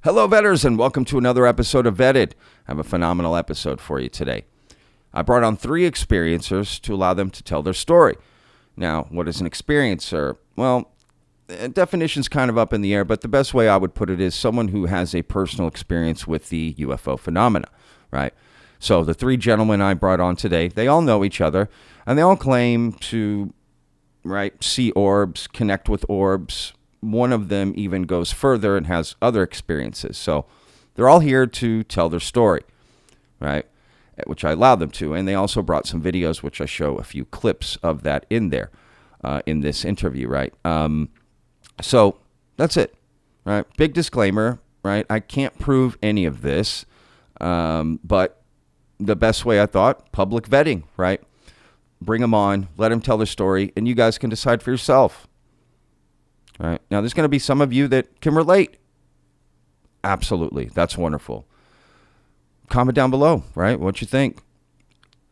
Hello, Vetters, and welcome to another episode of Vetted. I have a phenomenal episode for you today. I brought on 3 experiencers to allow them to tell their story. Now, what is an experiencer? Well, definition's kind of up in the air, but the best way I would put it is someone who has a personal experience with the UFO phenomena, right? So the 3 gentlemen I brought on today, they all know each other, and they all claim to, right, see orbs, connect with orbs. One of them even goes further and has other experiences. So they're all here to tell their story, right? Which I allowed them to. And they also brought some videos, which I show a few clips of that in there in this interview, right? So that's it, right? Big disclaimer, right? I can't prove any of this, but the best way I thought, public vetting, right? Bring them on, let them tell their story, and you guys can decide for yourself. All right. Now, there's going to be some of you that can relate. Absolutely. That's wonderful. Comment down below, right? What you think.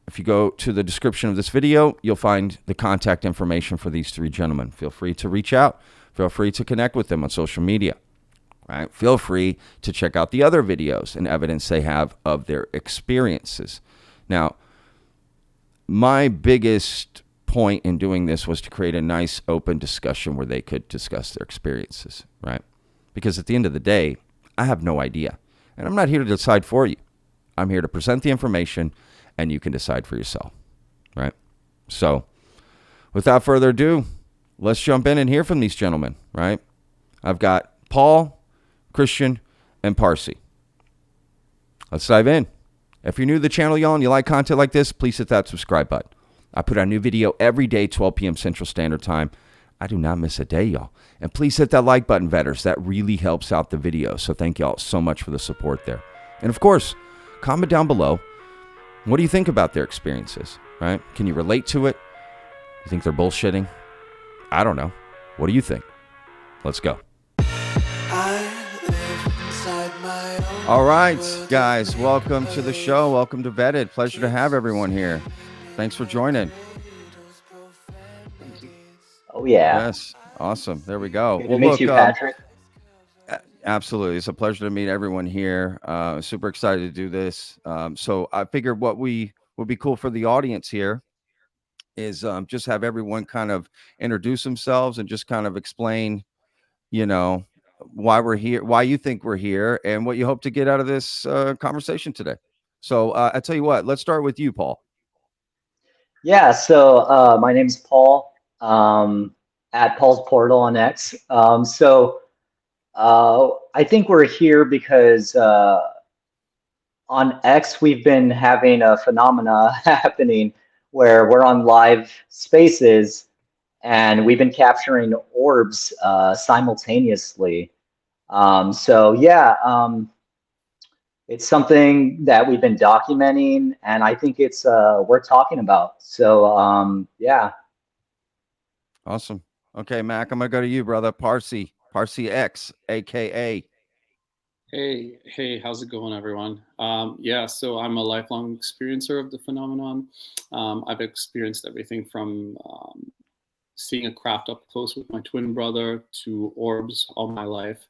If you go to the description of this video, you'll find the contact information for these 3 gentlemen. Feel free to reach out. Feel free to connect with them on social media. Right? Feel free to check out the other videos and evidence they have of their experiences. Now, my biggest point in doing this was to create a nice open discussion where they could discuss their experiences, right? Because at the end of the day, I have no idea. And I'm not here to decide for you. I'm here to present the information and you can decide for yourself, right? So without further ado, let's jump in and hear from these gentlemen, right? I've got Paul, Christian, and Parsi. Let's dive in. If you're new to the channel, y'all, and you like content like this, please hit that subscribe button. I put out a new video every day, 12 p.m. Central Standard Time. I do not miss a day, y'all. And please hit that like button, Vetters. That really helps out the video. So thank y'all so much for the support there. And of course, comment down below. What do you think about their experiences, right? Can you relate to it? You think they're bullshitting? I don't know. What do you think? Let's go. All right, guys, welcome to the show. Welcome to Vetted. Pleasure to have everyone here. Thanks for joining. Oh yeah. Yes, awesome. There we go. Good to meet you, Patrick. Absolutely. It's a pleasure to meet everyone here. Super excited to do this. So I figured what would be cool for the audience here is just have everyone kind of introduce themselves and just kind of explain, you know, why we're here, why you think we're here, and what you hope to get out of this conversation today. So I tell you what, let's start with you, Paul. Yeah, so my name's Paul, at Paul's Portal on X. I think we're here because on X we've been having a phenomena happening where we're on live spaces and we've been capturing orbs simultaneously. It's something that we've been documenting, and I think it's worth talking about. Yeah. Awesome. Okay, Mac, I'm gonna go to you, brother. Parsi X, aka. Hey, how's it going, everyone? Yeah, so I'm a lifelong experiencer of the phenomenon. I've experienced everything from seeing a craft up close with my twin brother to orbs all my life.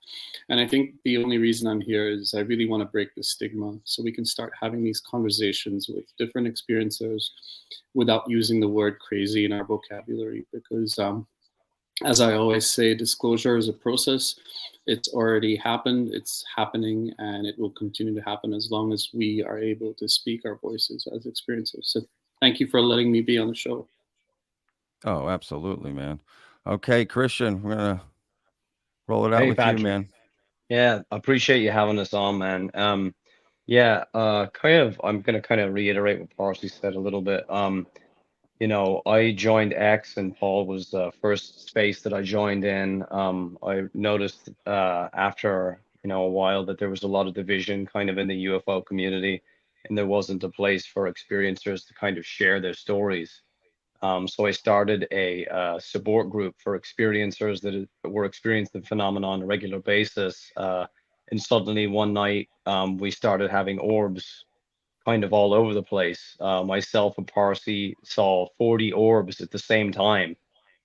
And I think the only reason I'm here is I really want to break the stigma so we can start having these conversations with different experiencers without using the word crazy in our vocabulary. Because as I always say, disclosure is a process. It's already happened, it's happening, and it will continue to happen as long as we are able to speak our voices as experiencers. So thank you for letting me be on the show. Oh, absolutely, man. Okay, Christian, we're gonna roll it out Hey, with you, Patrick. man. Yeah, I appreciate you having us on, man. I'm gonna kind of reiterate what Parsley said a little bit. I joined X and Paul was the first space that I joined in. I noticed after, a while that there was a lot of division kind of in the UFO community, and there wasn't a place for experiencers to kind of share their stories. So I started a support group for experiencers that were experiencing the phenomenon on a regular basis. And suddenly one night we started having orbs kind of all over the place. Myself and Parsi saw 40 orbs at the same time.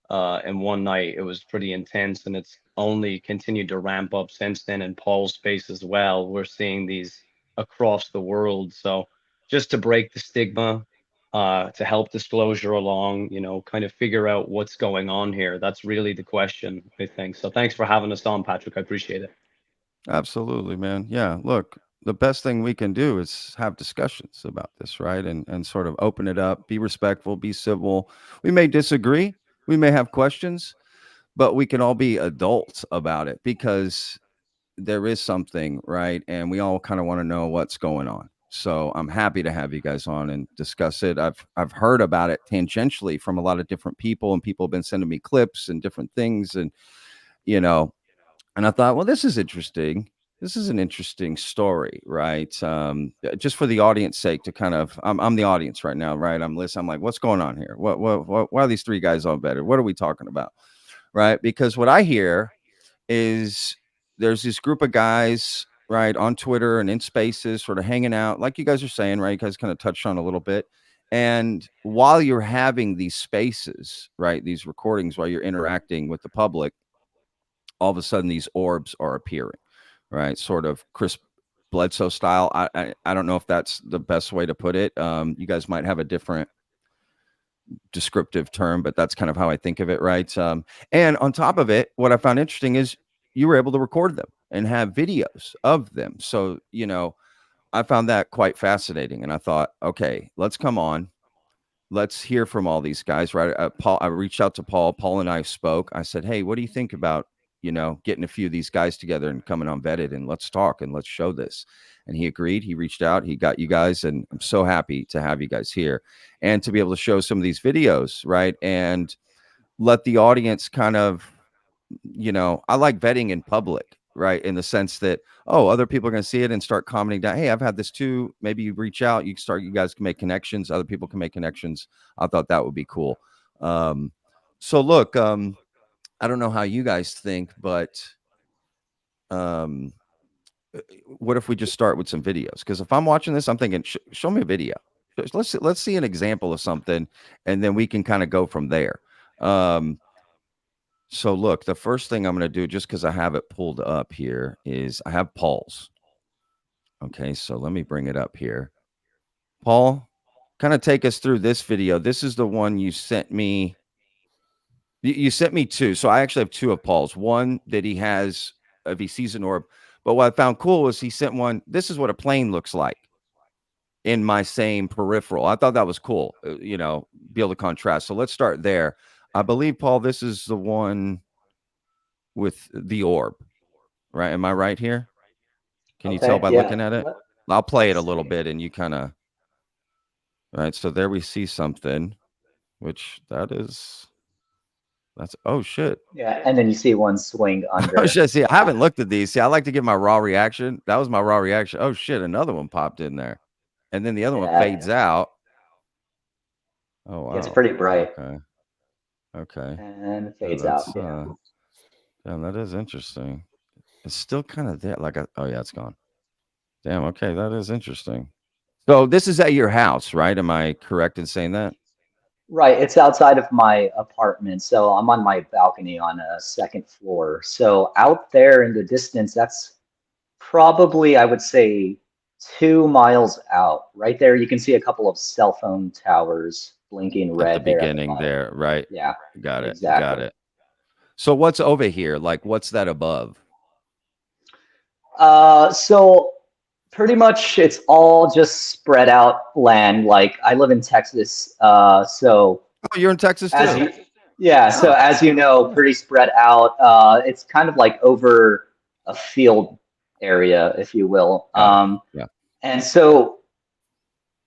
And one night it was pretty intense, and it's only continued to ramp up since then in Paul's space as well. We're seeing these across the world. So just to break the stigma, to help disclosure along, kind of figure out what's going on here. That's really the question, I think. So thanks for having us on, Patrick. I appreciate it. Absolutely, man. Yeah, look, the best thing we can do is have discussions about this, right? And sort of open it up, be respectful, be civil. We may disagree, we may have questions, but we can all be adults about it because there is something, right? And we all kind of want to know what's going on. So I'm happy to have you guys on and discuss it. I've heard about it tangentially from a lot of different people, and people have been sending me clips and different things, and you know, and I thought, well, this is interesting. This is an interesting story, right? Just for the audience sake, to kind of, I'm the audience right now, right? I'm listening. I'm like, what's going on here? Why are these three guys all better? What are we talking about, right? Because what I hear is there's this group of guys, right, on Twitter and in spaces, sort of hanging out, like you guys are saying, right? You guys kind of touched on a little bit. And while you're having these spaces, right, these recordings, while you're interacting with the public, all of a sudden these orbs are appearing, right? Sort of Chris Bledsoe style. I don't know if that's the best way to put it. You guys might have a different descriptive term, but that's kind of how I think of it, right? And on top of it, what I found interesting is you were able to record them and have videos of them. So, I found that quite fascinating. And I thought, okay, let's come on. Let's hear from all these guys, right? Paul, I reached out to Paul. Paul and I spoke. I said, hey, what do you think about, getting a few of these guys together and coming on Vetted, and let's talk and let's show this. And he agreed. He reached out. He got you guys. And I'm so happy to have you guys here and to be able to show some of these videos, right? And let the audience kind of, I like vetting in public, right? In the sense that, oh, other people are going to see it and start commenting down. Hey, I've had this too. Maybe you reach out, you guys can make connections. Other people can make connections. I thought that would be cool. So look, I don't know how you guys think, but what if we just start with some videos? Because if I'm watching this, I'm thinking, show me a video. Let's see an example of something, and then we can kind of go from there. So look, the first thing I'm going to do, just because I have it pulled up here, is I have Paul's. Okay, so let me bring it up here. Paul, kind of take us through this video. This is the one you sent me. You sent me two. So I actually have two of Paul's. One that he has, if he sees an orb. But what I found cool was he sent one. This is what a plane looks like in my same peripheral. I thought that was cool, be able to contrast. So let's start there. I believe, Paul, this is the one with the orb, right? Am I right here? Can you tell by looking at it? I'll play it a little bit and you kind of, right? So there we see something, which that's, oh shit. Yeah, and then you see one swing under. Oh shit, see, I haven't looked at these. See, I like to give my raw reaction. That was my raw reaction. Oh shit, another one popped in there. And then the other one fades out. Oh wow. It's pretty bright. Okay. And fades out. Damn, that is interesting. It's still kind of there. Oh yeah, it's gone. Damn, okay, that is interesting. So this is at your house, right? Am I correct in saying that? Right, it's outside of my apartment. So I'm on my balcony on a second floor. So out there in the distance, that's probably, I would say, 2 miles out. Right there, you can see a couple of cell phone towers blinking red at the beginning there, right? Yeah, got it. Exactly. Got it. So what's over here? Like, what's that above? So pretty much it's all just spread out land. Like I live in Texas, so. Oh, you're in Texas too. So as you know, pretty spread out. It's kind of like over a field area, if you will. Yeah. And so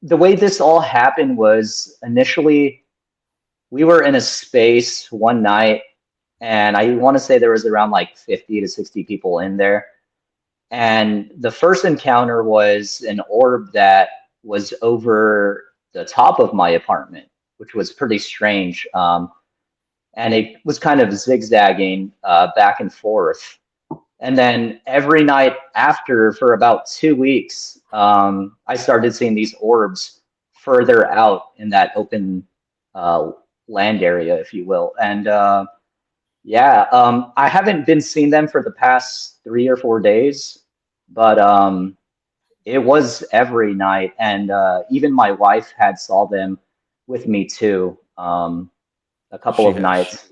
the way this all happened was initially we were in a space one night, and I want to say there was around like 50 to 60 people in there. And the first encounter was an orb that was over the top of my apartment, which was pretty strange. And it was kind of zigzagging back and forth. And then every night after, for about 2 weeks, I started seeing these orbs further out in that open land area, if you will. And Yeah, I haven't been seeing them for the past 3 or 4 days, but it was every night, and even my wife had saw them with me too, a couple She of has. nights.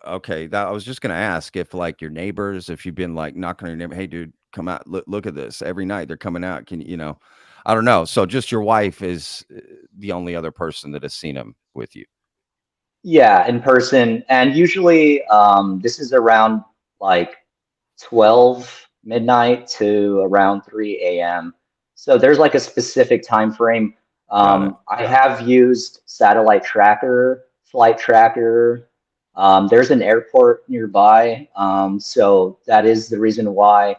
Okay, that I was just gonna ask if like your neighbors, if you've been like knocking on your neighbor, hey dude, come out, look at this. Every night they're coming out. Can you know? I don't know. So just your wife is the only other person that has seen him with you. Yeah, in person, and usually this is around like 12 midnight to around 3 a.m. So there's like a specific time frame. Got it. I have used satellite tracker, flight tracker. There's an airport nearby. So that is the reason why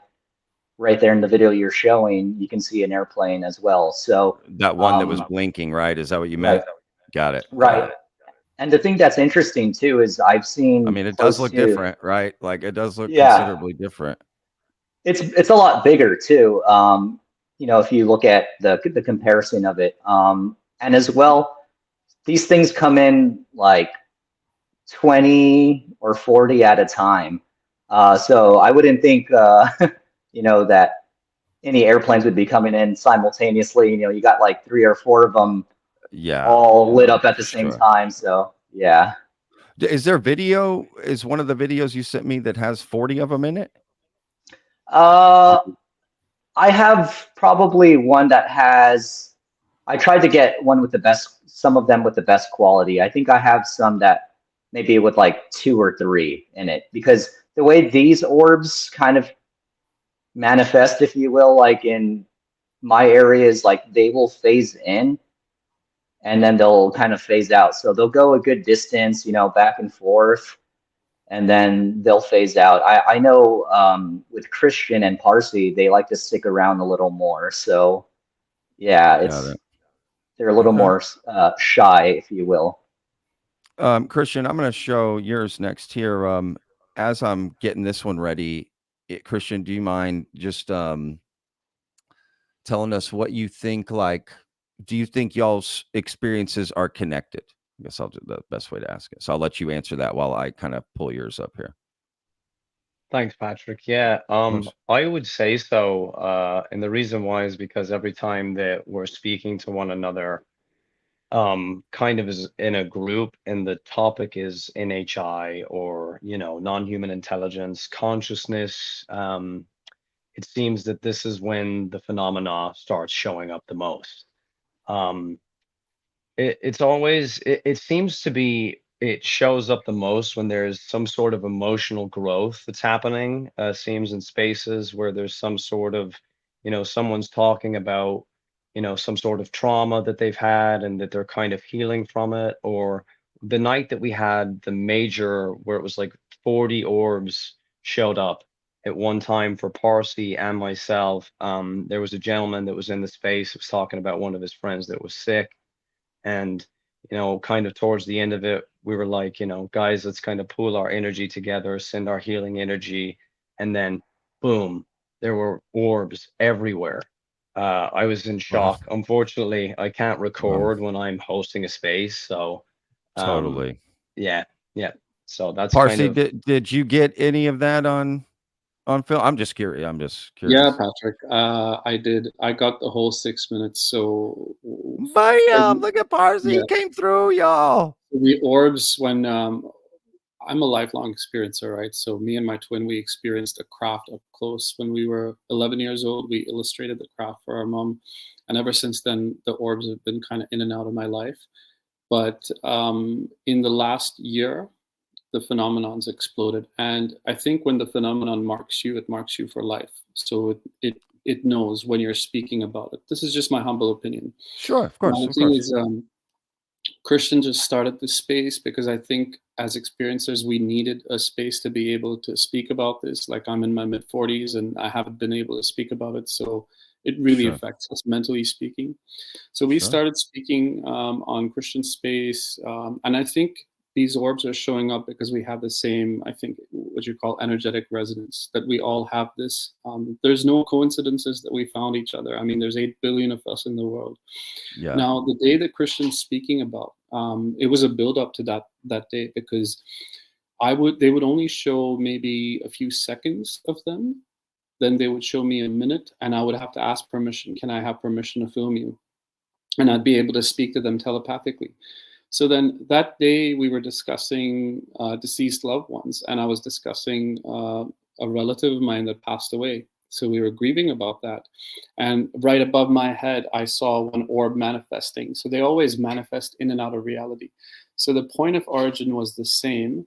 right there in the video you're showing, you can see an airplane as well. So, That one that was blinking, right? Is that what you right, meant? Got it. Got right. it. And the thing that's interesting too is I've I seen mean, it does close look to, different, right? Like it does look yeah, considerably different. it's a lot bigger too. If you look at the comparison of it, and as well, these things come in like 20 or 40 at a time. So I wouldn't think, that any airplanes would be coming in simultaneously. You got like 3 or 4 of them Yeah. all lit No, up at for the same sure. time. So yeah. Is there video? Is one of the videos you sent me that has 40 of them in it? Uh, I have probably one that has. I tried to get one with the best, some of them with the best quality. I think I have some that maybe with like 2 or 3 in it because the way these orbs kind of manifest, if you will, like in my areas, like they will phase in and then they'll kind of phase out. So they'll go a good distance, back and forth, and then they'll phase out. I know with Christian and Parsi, they like to stick around a little more. So yeah, Got it. they're a little Okay. more shy, if you will. Christian, I'm going to show yours next here. As I'm getting this one ready, Christian, do you mind just telling us what you think? Like, do you think y'all's experiences are connected? I guess I'll do the best way to ask it. So I'll let you answer that while I kind of pull yours up here. Thanks, Patrick. Yeah, Of course. I would say so. And the reason why is because every time that we're speaking to one another, kind of is in a group, and the topic is NHI or, non-human intelligence, consciousness, it seems that this is when the phenomena starts showing up the most. Um, it seems to be it shows up the most when there's some sort of emotional growth that's happening. Seems in spaces where there's some sort of, someone's talking about, some sort of trauma that they've had and that they're kind of healing from it. Or the night that we had the major where it was like 40 orbs showed up at one time for Parsi and myself. There was a gentleman that was in the space, was talking about one of his friends that was sick, and, kind of towards the end of it, we were like, guys, let's kind of pool our energy together, send our healing energy. And then, boom, there were orbs everywhere. I was in Wow. shock. Unfortunately, I can't Wow. record when I'm hosting a space. So, um, Totally. yeah, yeah. So that's kind Parsi, of, did you get any of that on film? I'm just curious. I'm just Yeah, curious. Patrick, I did. I got the whole 6 minutes. So, for Bam! Look at Parsi. yeah, He came through, y'all. the orbs when I'm a lifelong experiencer, right? So me and my twin, we experienced the craft up close when we were 11 years old. We illustrated the craft for our mom, and ever since then, the orbs have been kind of in and out of my life. But in the last year, the phenomenon's exploded, and I think when the phenomenon marks you, it marks you for life. So it knows when you're speaking about it. This is just my humble opinion. Sure, of Now course, the of thing course. is, Christian just started this space because I think as experiencers, we needed a space to be able to speak about this. Like I'm in my mid 40s and I haven't been able to speak about it. So it really Sure, affects us mentally speaking. So we sure. started speaking on Christian space. And I think these orbs are showing up because we have the same, I think, what you call energetic resonance, that we all have this. There's no coincidences that we found each other. I mean, there's 8 billion of us in the world. Yeah. Now, the day that Christian's speaking about, it was a build up to that day because they would only show maybe a few seconds of them. Then they would show me a minute, and I would have to ask permission. Can I have permission to film you? And I'd be able to speak to them telepathically. So then that day we were discussing deceased loved ones, and I was discussing a relative of mine that passed away. So we were grieving about that. And right above my head, I saw one orb manifesting. So they always manifest in and out of reality. So the point of origin was the same,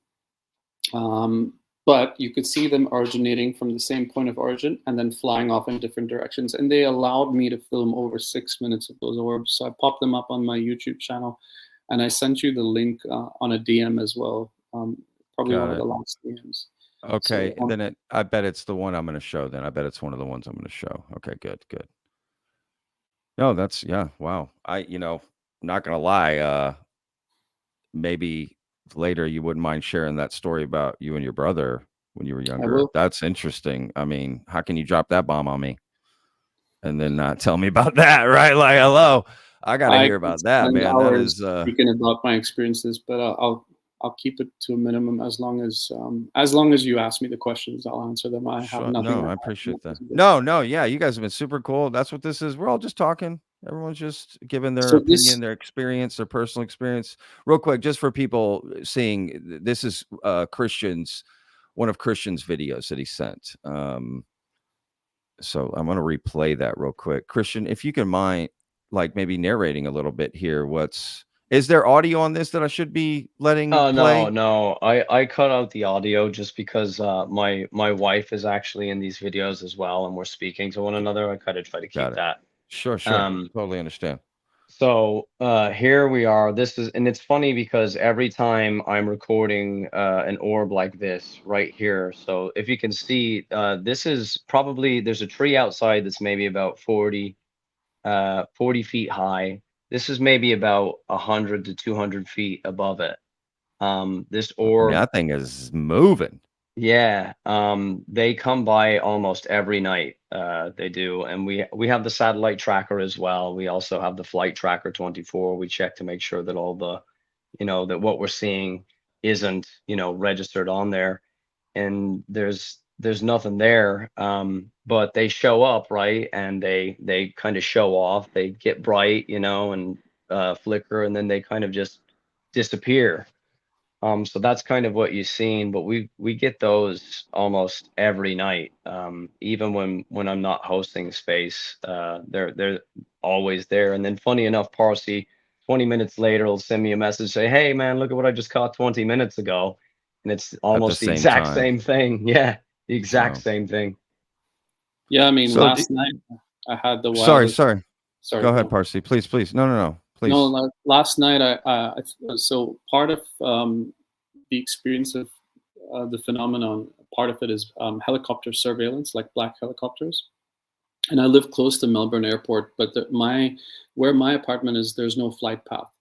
but you could see them originating from the same point of origin and then flying off in different directions. And they allowed me to film over 6 minutes of those orbs. So I popped them up on my YouTube channel, and I sent you the link on a DM as well. Probably Got one of it. the last DMs. Okay, So, then I bet it's the one I'm going to show. Then I bet it's one of the ones I'm going to show. Okay, good. No, that's yeah. Wow. Not going to lie. Maybe later you wouldn't mind sharing that story about you and your brother when you were I younger. will. That's interesting. I mean, how can you drop that bomb on me and then not tell me about that? Right? Like, hello, I got to I hear could about that, spend man. That hours is. speaking about my experiences, but I'll keep it to a minimum as long as you ask me the questions, I'll answer them. I have Sure. nothing. No, I appreciate that. No, yeah, you guys have been super cool. That's what this is. We're all just talking. Everyone's just giving their So opinion, their experience, their personal experience. Real quick, just for people seeing, this is one of Christian's videos that he sent. So I'm going to replay that real quick. Christian, if you can mind, like maybe narrating a little bit here. Is there audio on this that I should be letting Oh play? no. I cut out the audio just because my wife is actually in these videos as well, and we're speaking to one another. I kind of try to Got keep it. that. Sure. Um, Totally understand. So here we are. And it's funny because every time I'm recording an orb like this right here. So if you can see, this is probably, there's a tree outside that's maybe about 40 feet high. This is maybe about 100 to 200 feet above it. This I mean, orb, that thing is moving. yeah, they come by almost every night. They do, and we have the satellite tracker as well. We also have the flight tracker 24. We check to make sure that all the, that what we're seeing isn't, registered on there. And there's nothing there. But they show up, right? And they kind of show off. They get bright, and flicker, and then they kind of just disappear. So that's kind of what you've seen, but we get those almost every night. Even when I'm not hosting space, they're always there. And then funny enough, Parsi, 20 minutes later, will send me a message, say, "Hey man, look at what I just caught 20 minutes ago," and it's At the almost the same exact time. same thing. Yeah, the exact Wow. same thing. Yeah, I mean, So, last night I had the sorry. wildest. Sorry, Go go ahead, on. Parsi. Please. No. No, Please. last night so part of the experience of the phenomenon. Part of it is helicopter surveillance, like black helicopters. And I live close to Melbourne Airport, but where my apartment is, there's no flight path.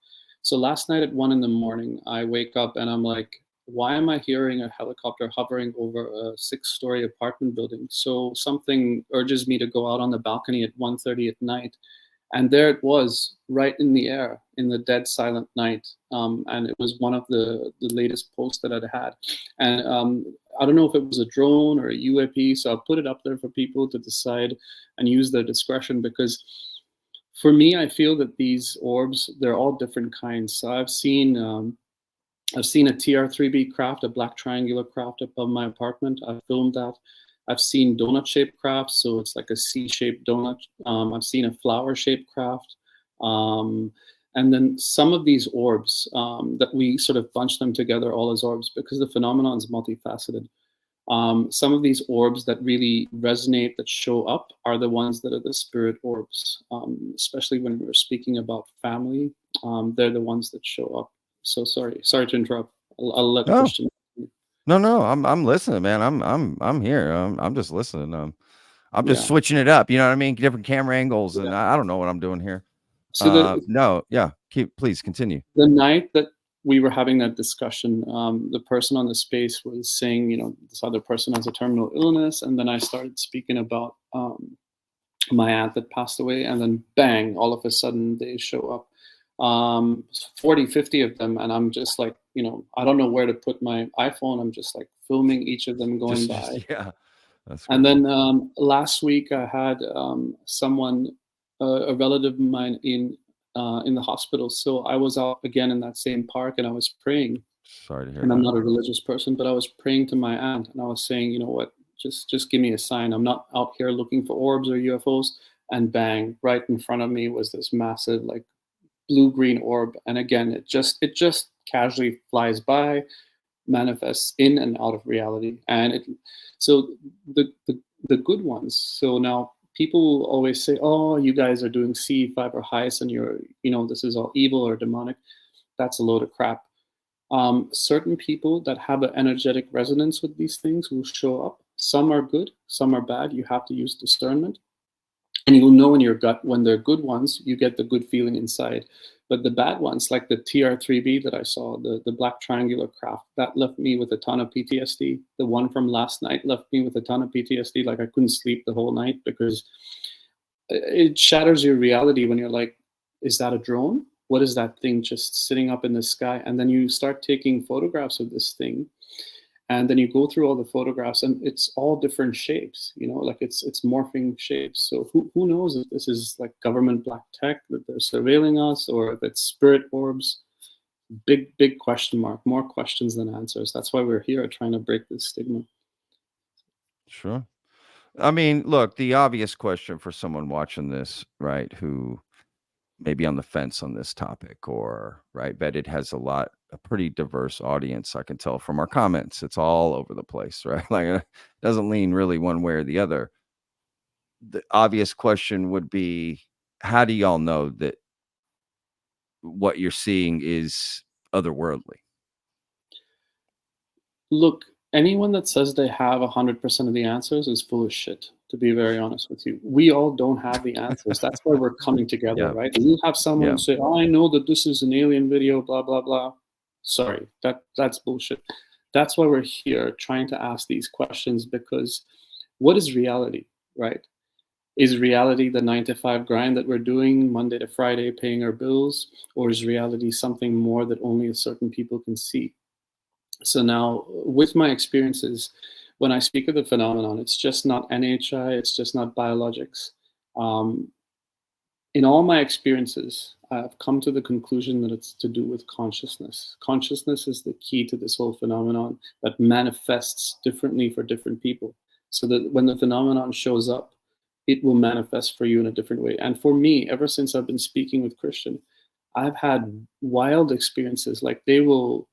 So last night at 1 a.m, I wake up and I'm like, why am I hearing a helicopter hovering over a 6-story apartment building? So something urges me to go out on the balcony at 1:30 at night. And there it was, right in the air, in the dead silent night. And it was one of the latest posts that I'd had. And I don't know if it was a drone or a UAP, so I'll put it up there for people to decide and use their discretion, because for me, I feel that these orbs, they're all different kinds. So I've seen a TR-3B craft, a black triangular craft above my apartment. I filmed that. I've seen donut-shaped crafts, so it's like a C-shaped donut. I've seen a flower-shaped craft. And then some of these orbs that we sort of bunch them together all as orbs because the phenomenon is multifaceted. Some of these orbs that really resonate, that show up, are the ones that are the spirit orbs, especially when we're speaking about family. They're the ones that show up. So sorry to interrupt. I'll let No. Christian. No. I'm listening, man. I'm here. I'm just listening. I'm just Yeah. switching it up. You know what I mean? Different camera angles, and Yeah. I don't know what I'm doing here. So No. Yeah. Please continue. the night that we were having that discussion, the person on the space was saying, this other person has a terminal illness, and then I started speaking about my aunt that passed away, and then bang, all of a sudden they show up, 40, 50 of them, and I'm just like I don't know where to put my iPhone. I'm just like filming each of them going by. Yeah, that's And crazy. then last week I had someone, a relative of mine, in the hospital. So I was out again in that same park, and I was praying. Sorry to hear And I'm that. not a religious person, but I was praying to my aunt, and I was saying, you know what, just give me a sign. I'm not out here looking for orbs or UFOs. And bang, right in front of me was this massive, like, blue green orb. And again, it just casually flies by, manifests in and out of reality. And so the good ones. So now people will always say, "Oh, you guys are doing C5 or heist, and this is all evil or demonic." That's a load of crap. Certain people that have an energetic resonance with these things will show up. Some are good, some are bad. You have to use discernment. And you'll know in your gut when they're good ones, you get the good feeling inside. But the bad ones, like the TR3B that I saw, the black triangular craft, that left me with a ton of PTSD. The one from last night left me with a ton of PTSD. Like, I couldn't sleep the whole night because it shatters your reality when you're like, is that a drone? What is that thing just sitting up in the sky? And then you start taking photographs of this thing, and then you go through all the photographs, and it's all different shapes, like it's morphing shapes. So who knows if this is like government black tech that they're surveilling us, or if it's spirit orbs. Big question mark. More questions than answers. That's why we're here, trying to break this stigma. Sure. I mean, look, the obvious question for someone watching this, right, who may be on the fence on this topic, or right, Vetted has a pretty diverse audience. I can tell from our comments. It's all over the place, right? Like, it doesn't lean really one way or the other. The obvious question would be, how do y'all know that what you're seeing is otherworldly? Look, anyone that says they have 100% of the answers is full of shit, to be very honest with you. We all don't have the answers. That's why we're coming together, Yeah. right? You have someone Yeah. say, "Oh, I know that this is an alien video, blah, blah, blah." Sorry, that's bullshit. That's why we're here, trying to ask these questions, because what is reality, right? Is reality the 9 to 5 grind that we're doing Monday to Friday, paying our bills? Or is reality something more that only a certain people can see? So now, with my experiences, when I speak of the phenomenon, it's just not NHI, it's just not biologics. Um, in all my experiences, I've come to the conclusion that it's to do with consciousness. Consciousness is the key to this whole phenomenon that manifests differently for different people. So that when the phenomenon shows up, it will manifest for you in a different way. And for me, ever since I've been speaking with Christian, I've had wild experiences. Like, they'll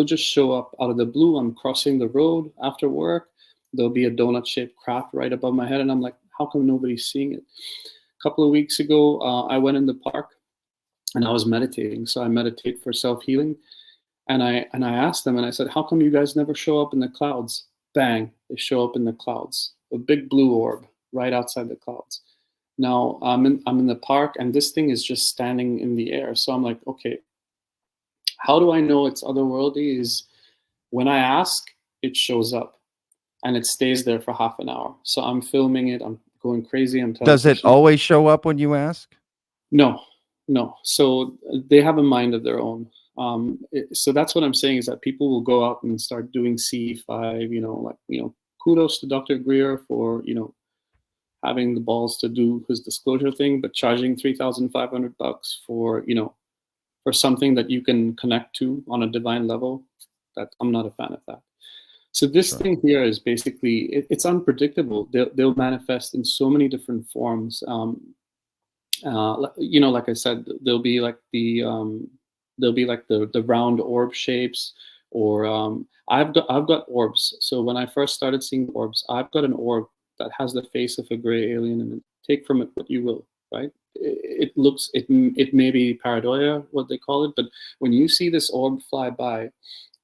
just show up out of the blue. I'm crossing the road after work. There'll be a donut-shaped craft right above my head, and I'm like, how come nobody's seeing it? A couple of weeks ago, I went in the park and I was meditating. So I meditate for self-healing. And I asked them, and I said, how come you guys never show up in the clouds? Bang, they show up in the clouds. A big blue orb right outside the clouds. Now I'm in the park, and this thing is just standing in the air. So I'm like, okay, how do I know it's otherworldly? Is when I ask, it shows up, and it stays there for half an hour. So I'm filming it. I'm going crazy. I'm telling Does it Christian, always show up when you ask? no, no. So they have a mind of their own. So that's what I'm saying, is that people will go out and start doing C5. Kudos to Dr. Greer for having the balls to do his disclosure thing, but charging $3,500 for something that you can connect to on a divine level, that I'm not a fan of that. So this Sure. thing here is basically, it's unpredictable. They'll manifest in so many different forms. Like I said, there'll be like the round orb shapes, or I've got orbs. So when I first started seeing orbs, I've got an orb that has the face of a gray alien in it. Take from it what you will, right? It may be pareidoia, what they call it, but when you see this orb fly by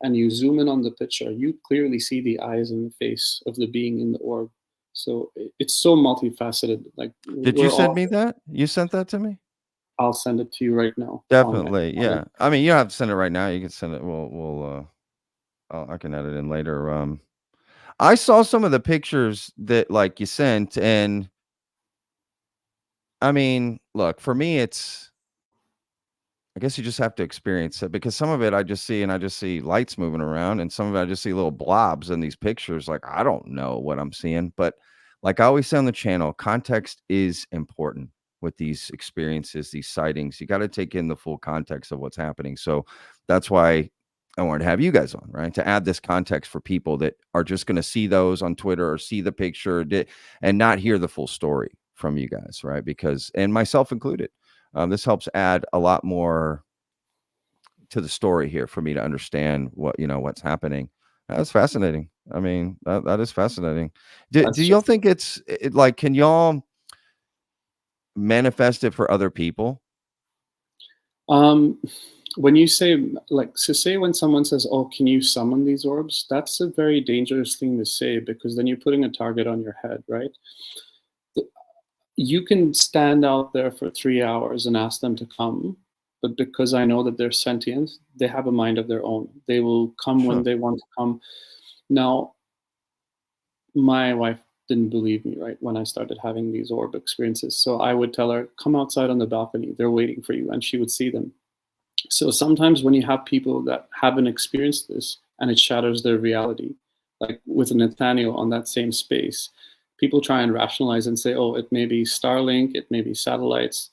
and you zoom in on the picture, you clearly see the eyes and the face of the being in the orb. So it's so multifaceted. Like, Did you send me that? You sent that to me? I'll send it to you right now. Definitely. Yeah. I mean, you don't have to send it right now. You can send it. I can edit in later. I saw some of the pictures that like you sent, and I mean, look, for me, it's I guess you just have to experience it, because some of it I just see lights moving around, and some of it I just see little blobs in these pictures. Like, I don't know what I'm seeing, but like I always say on the channel, context is important with these experiences, these sightings. You got to take in the full context of what's happening. So that's why I wanted to have you guys on, right? To add this context for people that are just going to see those on Twitter or see the picture and not hear the full story from you guys, right? Because, and myself included, this helps add a lot more to the story here for me to understand what's happening. That's fascinating. I mean, that is fascinating. Do y'all think like, can y'all manifest it for other people? When you say, like, so say when someone says, "Oh, can you summon these orbs?" That's a very dangerous thing to say, because then you're putting a target on your head, right? You can stand out there for 3 hours and ask them to come, but because I know that they're sentient, they have a mind of their own. They will come when they want to come. Now, my wife didn't believe me, right, when I started having these orb experiences. So I would tell her, "Come outside on the balcony. They're waiting for you," and she would see them. So sometimes when you have people that haven't experienced this and it shatters their reality, like with Nathaniel on that same space, people try and rationalize and say, "Oh, it may be Starlink, it may be satellites."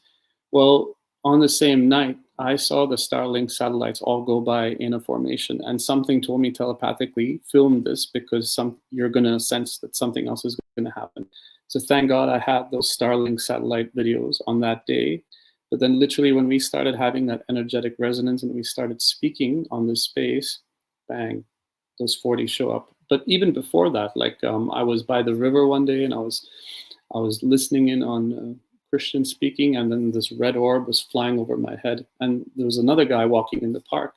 Well, on the same night, I saw the Starlink satellites all go by in a formation, and something told me telepathically, film this, because you're going to sense that something else is going to happen. So thank God I had those Starlink satellite videos on that day. But then literally when we started having that energetic resonance and we started speaking on this space, bang, those 40 show up. But even before that, like I was by the river one day and I was listening in on Christian speaking, and then this red orb was flying over my head, and there was another guy walking in the park,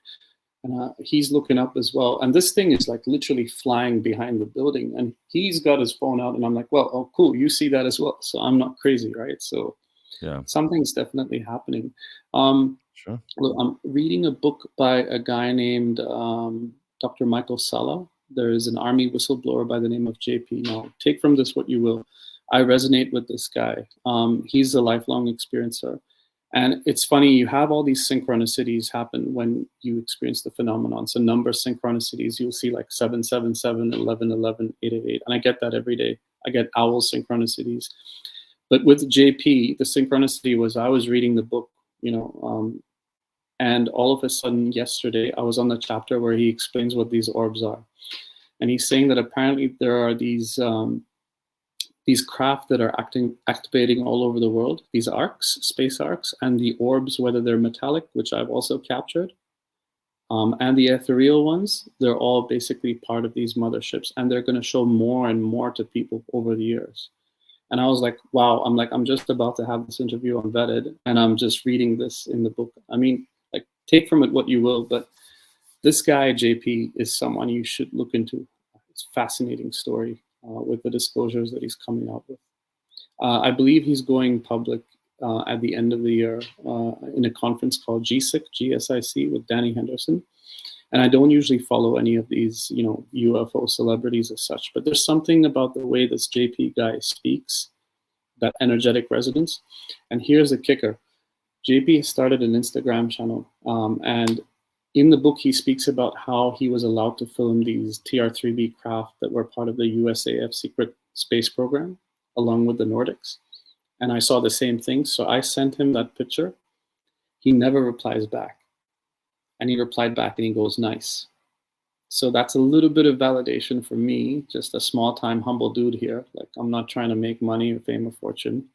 and he's looking up as well, and this thing is like literally flying behind the building, and he's got his phone out, and I'm like, well, oh cool, you see that as well, so I'm not crazy, right? So yeah, something's definitely happening. Sure. Look, I'm reading a book by a guy named Dr. Michael Sala. There is an army whistleblower by the name of JP. Now, take from this what you will. I resonate with this guy. He's a lifelong experiencer. And it's funny, you have all these synchronicities happen when you experience the phenomenon. So number synchronicities, you'll see like 777, 1111, 888. And I get that every day. I get owl synchronicities. But with JP, the synchronicity was I was reading the book, and all of a sudden yesterday, I was on the chapter where he explains what these orbs are. And he's saying that apparently there are these craft that are activating all over the world, these arcs, space arcs, and the orbs, whether they're metallic, which I've also captured, and the ethereal ones, they're all basically part of these motherships, and they're going to show more and more to people over the years. And I was like, wow, I'm just about to have this interview on Vetted, and I'm just reading this in the book. I mean, like, take from it what you will, but this guy, JP, is someone you should look into. It's a fascinating story with the disclosures that he's coming out with. I believe he's going public at the end of the year in a conference called GSIC with Danny Henderson. And I don't usually follow any of these, UFO celebrities as such, but there's something about the way this JP guy speaks, that energetic resonance. And here's the kicker. JP started an Instagram channel, and in the book, he speaks about how he was allowed to film these TR-3B craft that were part of the USAF secret space program, along with the Nordics. And I saw the same thing, so I sent him that picture. He never replies back. And he replied back and he goes, nice. So that's a little bit of validation for me, just a small time humble dude here. Like, I'm not trying to make money or fame or fortune.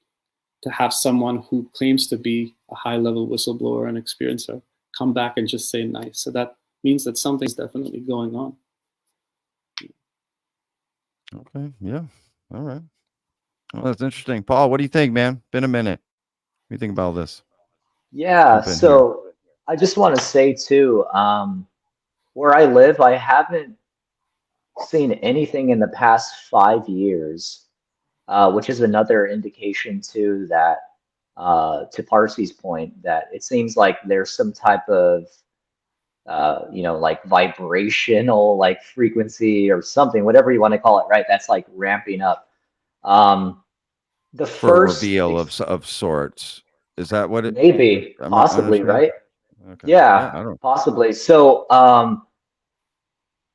To have someone who claims to be a high level whistleblower and experiencer come back and just say nice. So that means that something's definitely going on. Okay. Yeah. All right. Well, that's interesting. Paul, what do you think, man? Been a minute. What do you think about all this? Yeah, so I just want to say too, where I live, I haven't seen anything in the past 5 years, which is another indication too that, to Parsi's point, that it seems like there's some type of, like vibrational, like frequency or something, whatever you want to call it, right? That's like ramping up. The For first reveal of sorts. Is that what it? maybe possibly, right? Okay. Yeah, Yeah, I don't. possibly. So,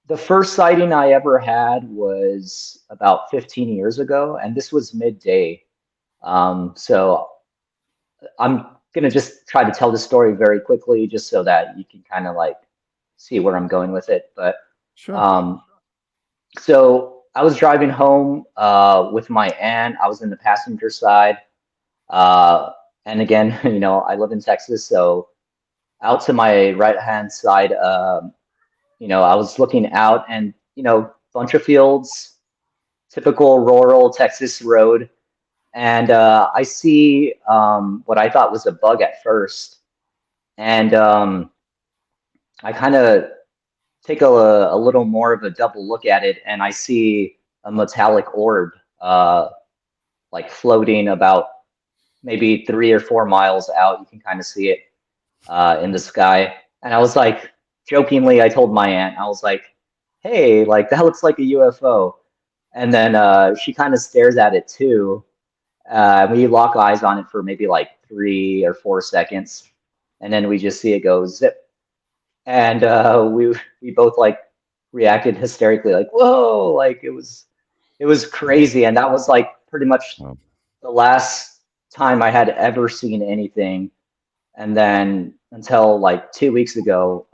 the first sighting I ever had was about 15 years ago, and this was midday. So I'm gonna just try to tell the story very quickly, just so that you can kind of like see where I'm going with it. But Sure. um, so I was driving home with my aunt. I was in the passenger side, uh, and again, I live in Texas, so out to my right hand side, I was looking out, and bunch of fields, typical rural Texas road, and I see what I thought was a bug at first, and I kind of take a little more of a double look at it, and I see a metallic orb, like floating about maybe 3 or 4 miles out. You can kind of see it in the sky, and I was like, jokingly, I told my aunt, I was like, "Hey, like that looks like a UFO," and then she kind of stares at it too. We lock eyes on it for maybe like 3 or 4 seconds, and then we just see it go zip, and we both like reacted hysterically, like whoa, like it was Wow. crazy, and that was like pretty much Wow. the last time I had ever seen anything. And then until like 2 weeks ago,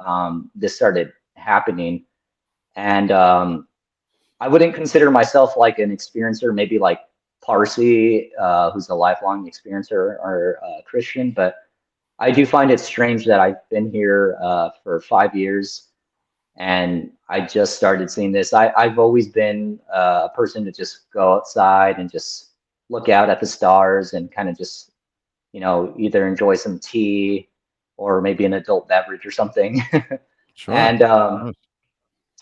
this started happening, and I wouldn't consider myself like an experiencer, maybe like Parsi, who's a lifelong experiencer, or Christian, but I do find it strange that I've been here for 5 years and I just started seeing this. I've always been a person to just go outside and just look out at the stars and kind of just, either enjoy some tea or maybe an adult beverage or something. Sure. And Nice.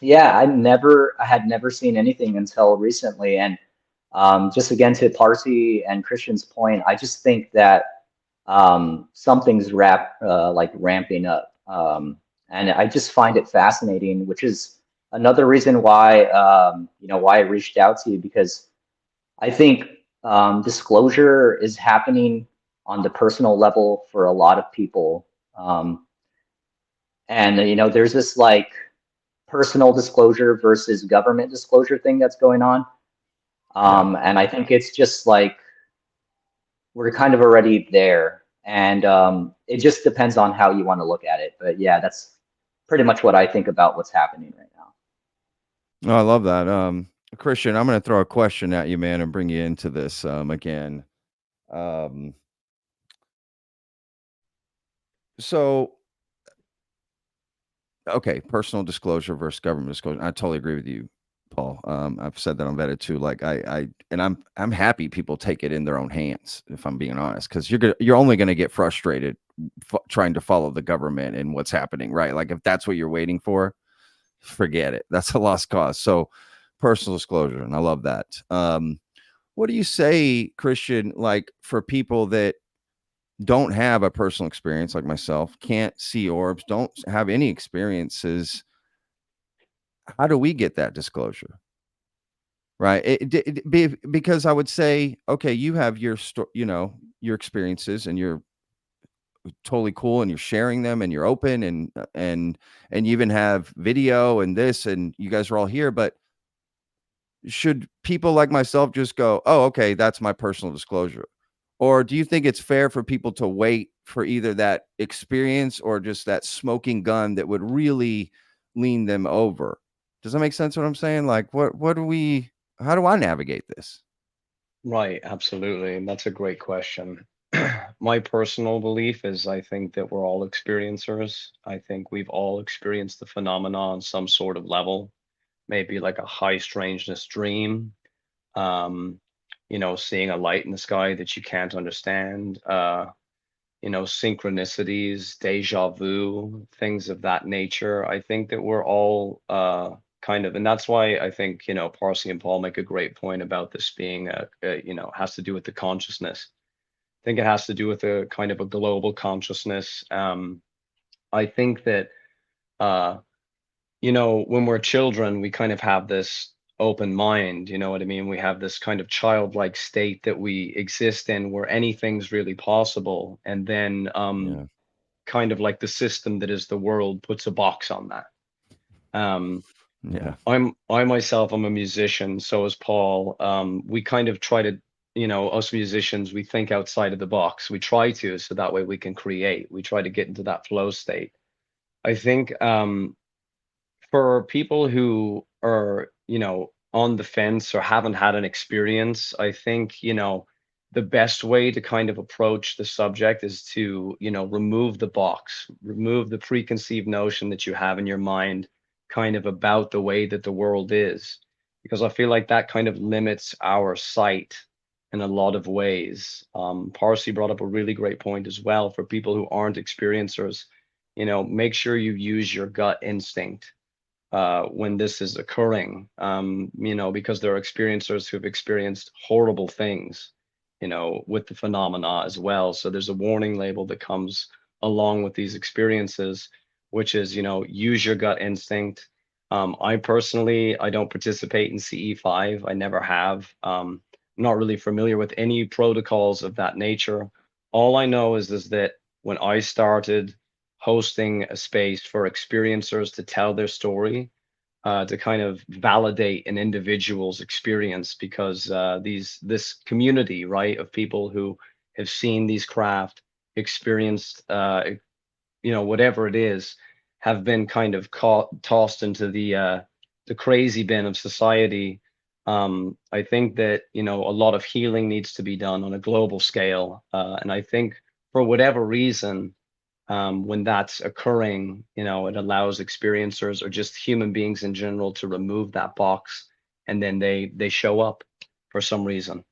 yeah, I had never seen anything until recently. And just again, to Parsi and Christian's point, I just think that something's like ramping up. And I just find it fascinating, which is another reason why, why I reached out to you, because I think disclosure is happening on the personal level for a lot of people. Um, and, there's this like personal disclosure versus government disclosure thing that's going on. Yeah. And I think it's just like we're kind of already there. And it just depends on how you want to look at it. But yeah, that's pretty much what I think about what's happening right now. No, I love that. Christian, I'm going to throw a question at you, man, and bring you into this again. Um, so, okay, personal disclosure versus government disclosure. I totally agree with you, Paul. I've said that on Vetted too. Like and I'm happy people take it in their own hands, if I'm being honest, because you're only going to get frustrated trying to follow the government and what's happening, right? Like if that's what you're waiting for, forget it. That's a lost cause. So, personal disclosure, and I love that. What do you say, Christian, like for people that don't have a personal experience like myself, can't see orbs, don't have any experiences? How do we get that disclosure? Right. Because I would say, okay, you have your experiences and you're totally cool and you're sharing them and you're open and you even have video and this and you guys are all here. But should people like myself just go, oh, okay, that's my personal disclosure? Or do you think it's fair for people to wait for either that experience or just that smoking gun that would really lean them over? Does that make sense what I'm saying? Like how do I navigate this? Right, absolutely. And that's a great question. My personal belief is I think that we're all experiencers. I think we've all experienced the phenomena on some sort of level, maybe like a high strangeness dream, um, seeing a light in the sky that you can't understand, synchronicities, deja vu, things of that nature. I think that we're all kind of, and that's why I think, Parsi and Paul make a great point about this being has to do with the consciousness. I think it has to do with a kind of a global consciousness. I think that uh, when we're children, we kind of have this open mind, you know what I mean? We have this kind of childlike state that we exist in where anything's really possible. And then Yeah. kind of like the system that is the world puts a box on that. Yeah. I myself, I'm a musician, so is Paul. We kind of try to, us musicians, we think outside of the box. We try to, so that way we can create. We try to get into that flow state. I think for people who are, on the fence or haven't had an experience, I think, the best way to kind of approach the subject is to, remove the box, remove the preconceived notion that you have in your mind kind of about the way that the world is. Because I feel like that kind of limits our sight in a lot of ways. Parsi brought up a really great point as well for people who aren't experiencers. Make sure you use your gut instinct when this is occurring, because there are experiencers who've experienced horrible things, with the phenomena as well. So there's a warning label that comes along with these experiences, which is, use your gut instinct. I personally, I don't participate in CE5. I never have. I'm not really familiar with any protocols of that nature. All I know is that when I started hosting a space for experiencers to tell their story, to kind of validate an individual's experience, because this community, right, of people who have seen these craft, experienced, whatever it is, have been kind of tossed into the crazy bin of society. I think that a lot of healing needs to be done on a global scale, and I think for whatever reason, when that's occurring, it allows experiencers or just human beings in general to remove that box, and then they show up for some reason.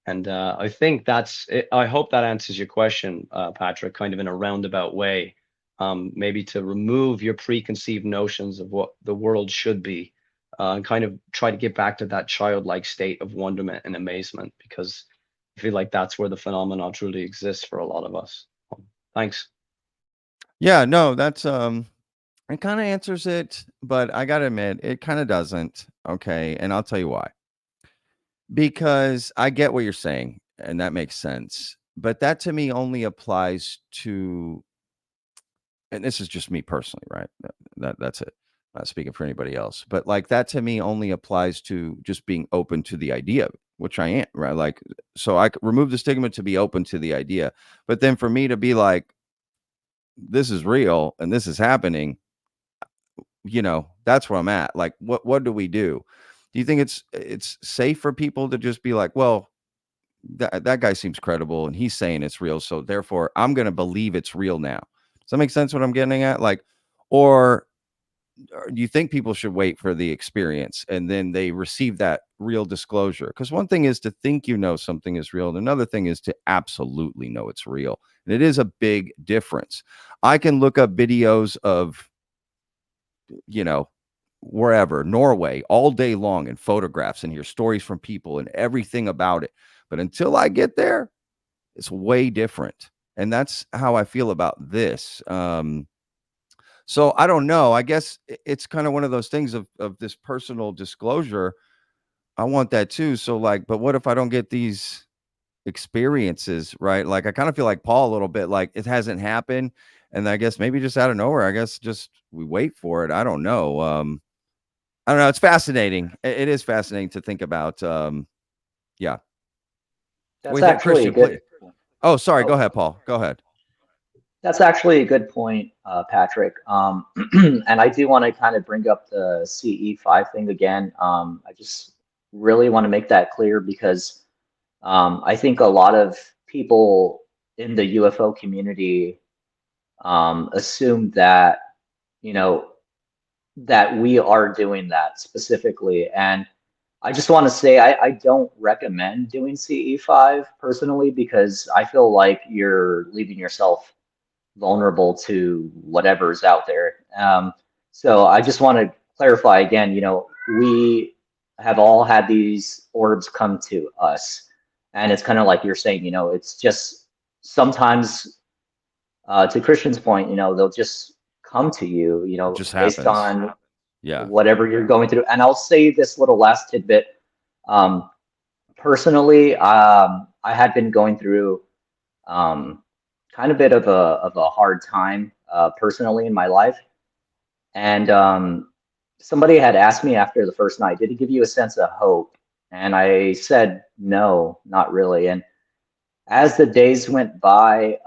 And I think that's it. I hope that answers your question, Patrick, kind of in a roundabout way. Maybe to remove your preconceived notions of what the world should be, and kind of try to get back to that childlike state of wonderment and amazement, because I feel like that's where the phenomenon truly exists for a lot of us. Thanks. Yeah, no, that's it kind of answers it, but I gotta admit, it kind of doesn't. Okay, and I'll tell you why. Because I get what you're saying, and that makes sense. But that to me only applies to, and this is just me personally, right? That's it. I'm not speaking for anybody else. But like that to me only applies to just being open to the idea, which I am, right? Like, so I could remove the stigma to be open to the idea. But then for me to be like, this is real and this is happening, that's where I'm at. Like, what do we do? Do you think it's safe for people to just be like, well, that guy seems credible and he's saying it's real, so therefore I'm going to believe it's real now? Does that make sense what I'm getting at? Like, or do you think people should wait for the experience and then they receive that real disclosure? Because one thing is to think something is real, and another thing is to absolutely know it's real. And it is a big difference. I can look up videos of, wherever, Norway, all day long, and photographs and hear stories from people and everything about it. But until I get there, it's way different. And that's how I feel about this. So I don't know. I guess it's kind of one of those things of this personal disclosure. I want that too. So like, but what if I don't get these experiences, right? Like I kind of feel like Paul a little bit, like it hasn't happened. And I guess maybe just out of nowhere, I guess just we wait for it. I don't know. I don't know. It's fascinating. It is fascinating to think about. Yeah. That's actually a good. Oh, sorry. Go Oh, ahead, Paul. Go ahead. that's actually a good point, Patrick. And I do want to kind of bring up the CE5 thing again. I just really want to make that clear because I think a lot of people in the UFO community assume that, you know, that we are doing that specifically. And I just want to say I don't recommend doing CE5 personally because I feel like you're leaving yourself vulnerable to whatever's out there. So I just want to clarify again, we have all had these orbs come to us. And it's kind of like you're saying, it's just sometimes, to Christian's point, they'll just come to you, It just based happens. on Yeah. whatever you're going through. And I'll say this little last tidbit. Personally, I had been going through kind of bit of a hard time personally in my life. And somebody had asked me after the first night, did it give you a sense of hope? And I said, no, not really. And as the days went by,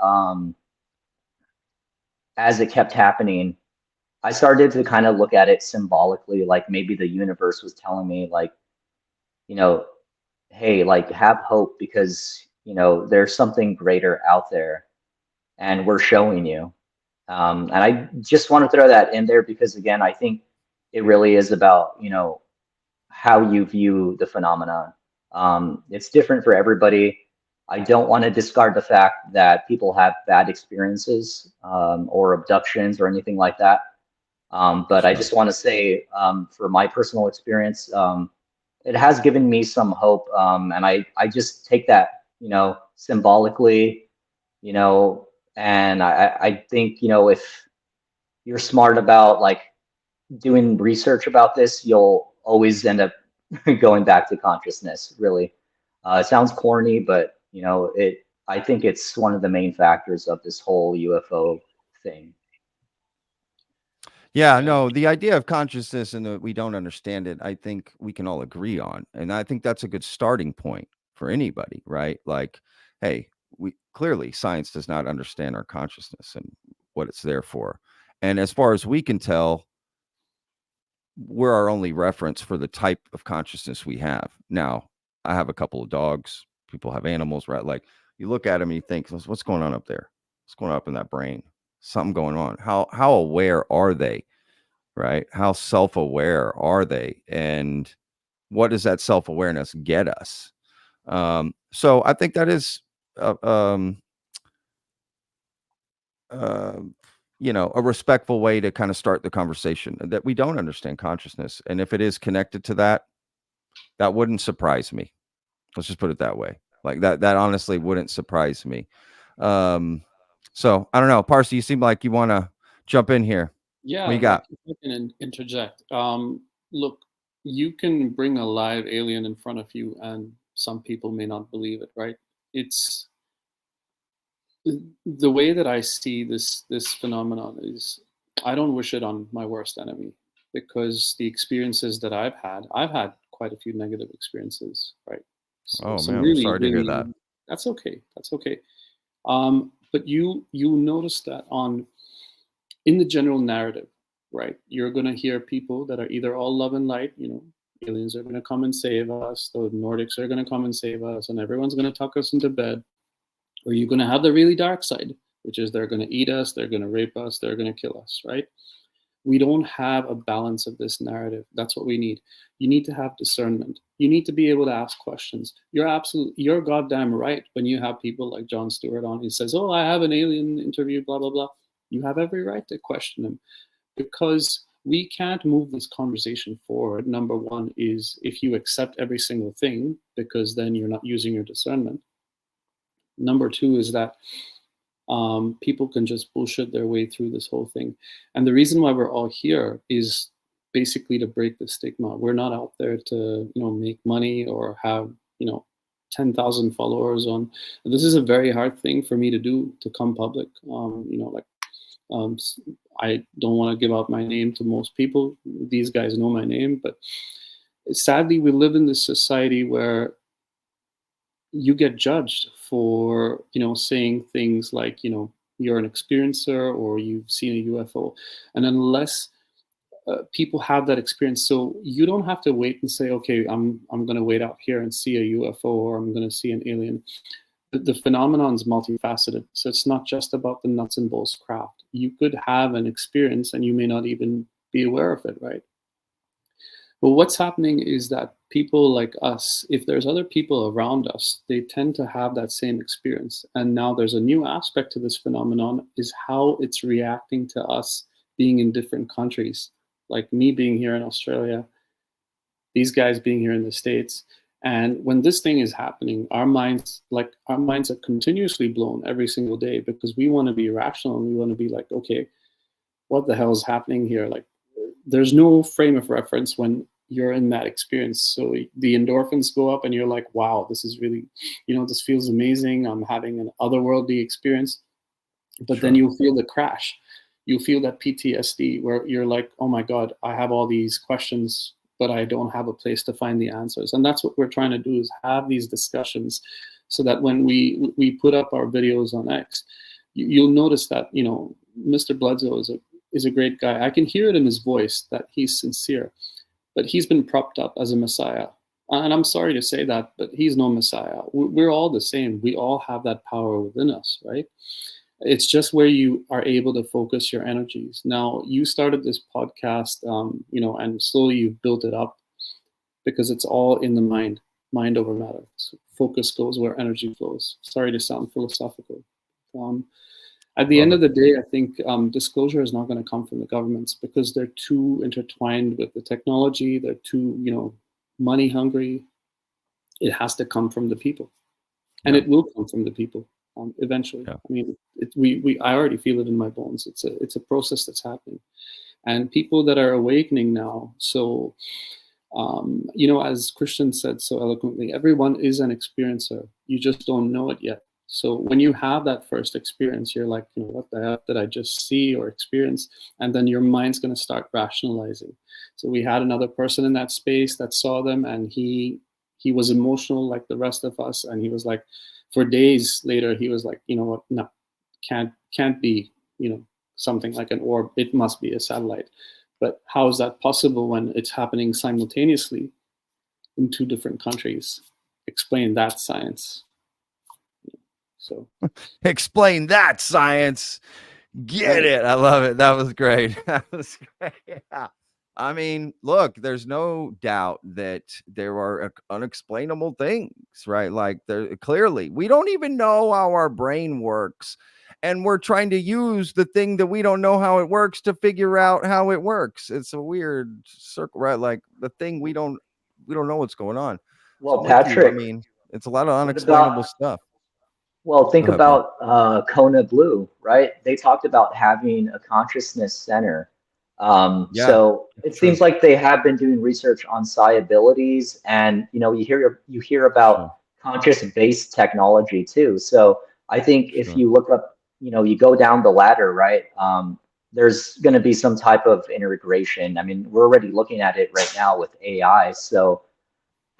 as it kept happening, I started to kind of look at it symbolically, like maybe the universe was telling me, like, you know, hey, like have hope because, you know, there's something greater out there and we're showing you. And I just want to throw that in there because, again, I think it really is about, you know, how you view the phenomenon. It's different for everybody. I don't want to discard the fact that people have bad experiences or abductions or anything like that. But I Sure. just want to say, for my personal experience, it has given me some hope. And I just take that, you know, symbolically, you know, and I think, you know, if you're smart about like doing research about this, you'll always end up going back to consciousness, really. It sounds corny, but you know, I think it's one of the main factors of this whole UFO thing. Yeah, Yeah. no, the idea of consciousness and that we don't understand it, I think we can all agree on. And I think that's a good starting point for anybody, right? Like, hey, we clearly science does not understand our consciousness and what it's there for. And as far as we can tell, we're our only reference for the type of consciousness we have. Now, I have a couple of dogs, people have animals, right? Like you look at them and you think, what's going on up there? What's going on up in that brain? Something going on. How aware are they? Right? How self-aware are they? And what does that self-awareness get us? So I think that is, uh, um, uh, you know, a respectful way to kind of start the conversation that we don't understand consciousness. And if it is connected to that, that wouldn't surprise me. Let's just put it that way. Like that honestly wouldn't surprise me. Um, so I don't know. Parsi, you seem like you want to jump in here. Yeah, What you like got? if I can interject. Look, you can bring a live alien in front of you, and some people may not believe it, right? It's the way that I see this phenomenon is I don't wish it on my worst enemy because the experiences that I've had quite a few negative experiences, right? So Oh some man, I'm really, sorry to hear that. really that's okay. That's okay. But you notice that on in the general narrative, right? You're gonna hear people that are either all love and light, you know, aliens are gonna come and save us, the Nordics are gonna come and save us, and everyone's gonna tuck us into bed. Or you're gonna have the really dark side, which is they're gonna eat us, they're gonna rape us, they're gonna kill us, right? We don't have a balance of this narrative. That's what we need. You need to have discernment. You need to be able to ask questions. You're goddamn right when you have people like Jon Stewart on. He says, "Oh, I have an alien interview, blah blah blah." You have every right to question him because we can't move this conversation forward. Number one is if you accept every single thing, because then you're not using your discernment. Number two is that people can just bullshit their way through this whole thing. And the reason why we're all here is basically to break the stigma. We're not out there to, you know, make money or have, you know, 10,000 followers on. This is a very hard thing for me to do, to come public. You know, like um, I don't want to give out my name to most people. These guys know my name, but sadly, we live in this society where you get judged for, you know, saying things like, you know, you're an experiencer or you've seen a UFO, and unless people have that experience, so you don't have to wait and say, okay, I'm going to wait out here and see a UFO or I'm going to see an alien. The phenomenon is multifaceted, so it's not just about the nuts and bolts craft. You could have an experience and you may not even be aware of it, right? But what's happening is that people like us, if there's other people around us, they tend to have that same experience. And now there's a new aspect to this phenomenon is how it's reacting to us being in different countries. Like me being here in Australia, these guys being here in the States. And when this thing is happening, our minds are continuously blown every single day because we want to be rational and we want to be like, okay, what the hell is happening here? Like, there's no frame of reference when you're in that experience. So the endorphins go up and you're like, wow, this is really, you know, this feels amazing. I'm having an otherworldly experience. But then you'll feel the crash. You feel that PTSD where you're like, oh my God, I have all these questions, but I don't have a place to find the answers. And that's what we're trying to do, is have these discussions so that when we put up our videos on X, you'll notice that, you know, Mr. Bledsoe is a great guy. I can hear it in his voice that he's sincere, but he's been propped up as a messiah. And I'm sorry to say that, but he's no messiah. We're all the same. We all have that power within us, right? It's just where you are able to focus your energies. Now, you started this podcast, you know, and slowly you've built it up because it's all in the mind over matter. So focus goes where energy flows. Sorry to sound philosophical. At the end of the day, I think disclosure is not going to come from the governments because they're too intertwined with the technology. They're too, you know, money hungry. It has to come from the people, and it will come from the people. Eventually. I mean, I already feel it in my bones. It's a process that's happening, and people that are awakening now. So, you know, as Christian said so eloquently, everyone is an experiencer. You just don't know it yet. So when you have that first experience, you're like, you know, what the heck did I just see or experience? And then your mind's going to start rationalizing. So we had another person in that space that saw them, and he was emotional like the rest of us, and he was like, for days later, he was like, you know what, no, can't be, you know, something like an orb. It must be a satellite. But how is that possible when it's happening simultaneously in two different countries? Explain that, science. So explain that, science. Get it. I love it. That was great. That was great. Yeah. I mean, look, there's no doubt that there are unexplainable things, right? Like there clearly, we don't even know how our brain works, and we're trying to use the thing that we don't know how it works to figure out how it works. It's a weird circle, right? Like the thing we don't know what's going on. So Well, I'm with you. I Patrick, mean, it's a lot of what unexplainable about, stuff. well, Go think ahead, Paul. about Kona Blue, right? They talked about having a consciousness center. Yeah, So it true. seems like they have been doing research on psi abilities, and you know, you hear Sure. about conscious-based technology too. So I think if Sure. you look up, you know, you go down the ladder, right? There's going to be some type of integration. I mean, we're already looking at it right now with AI. So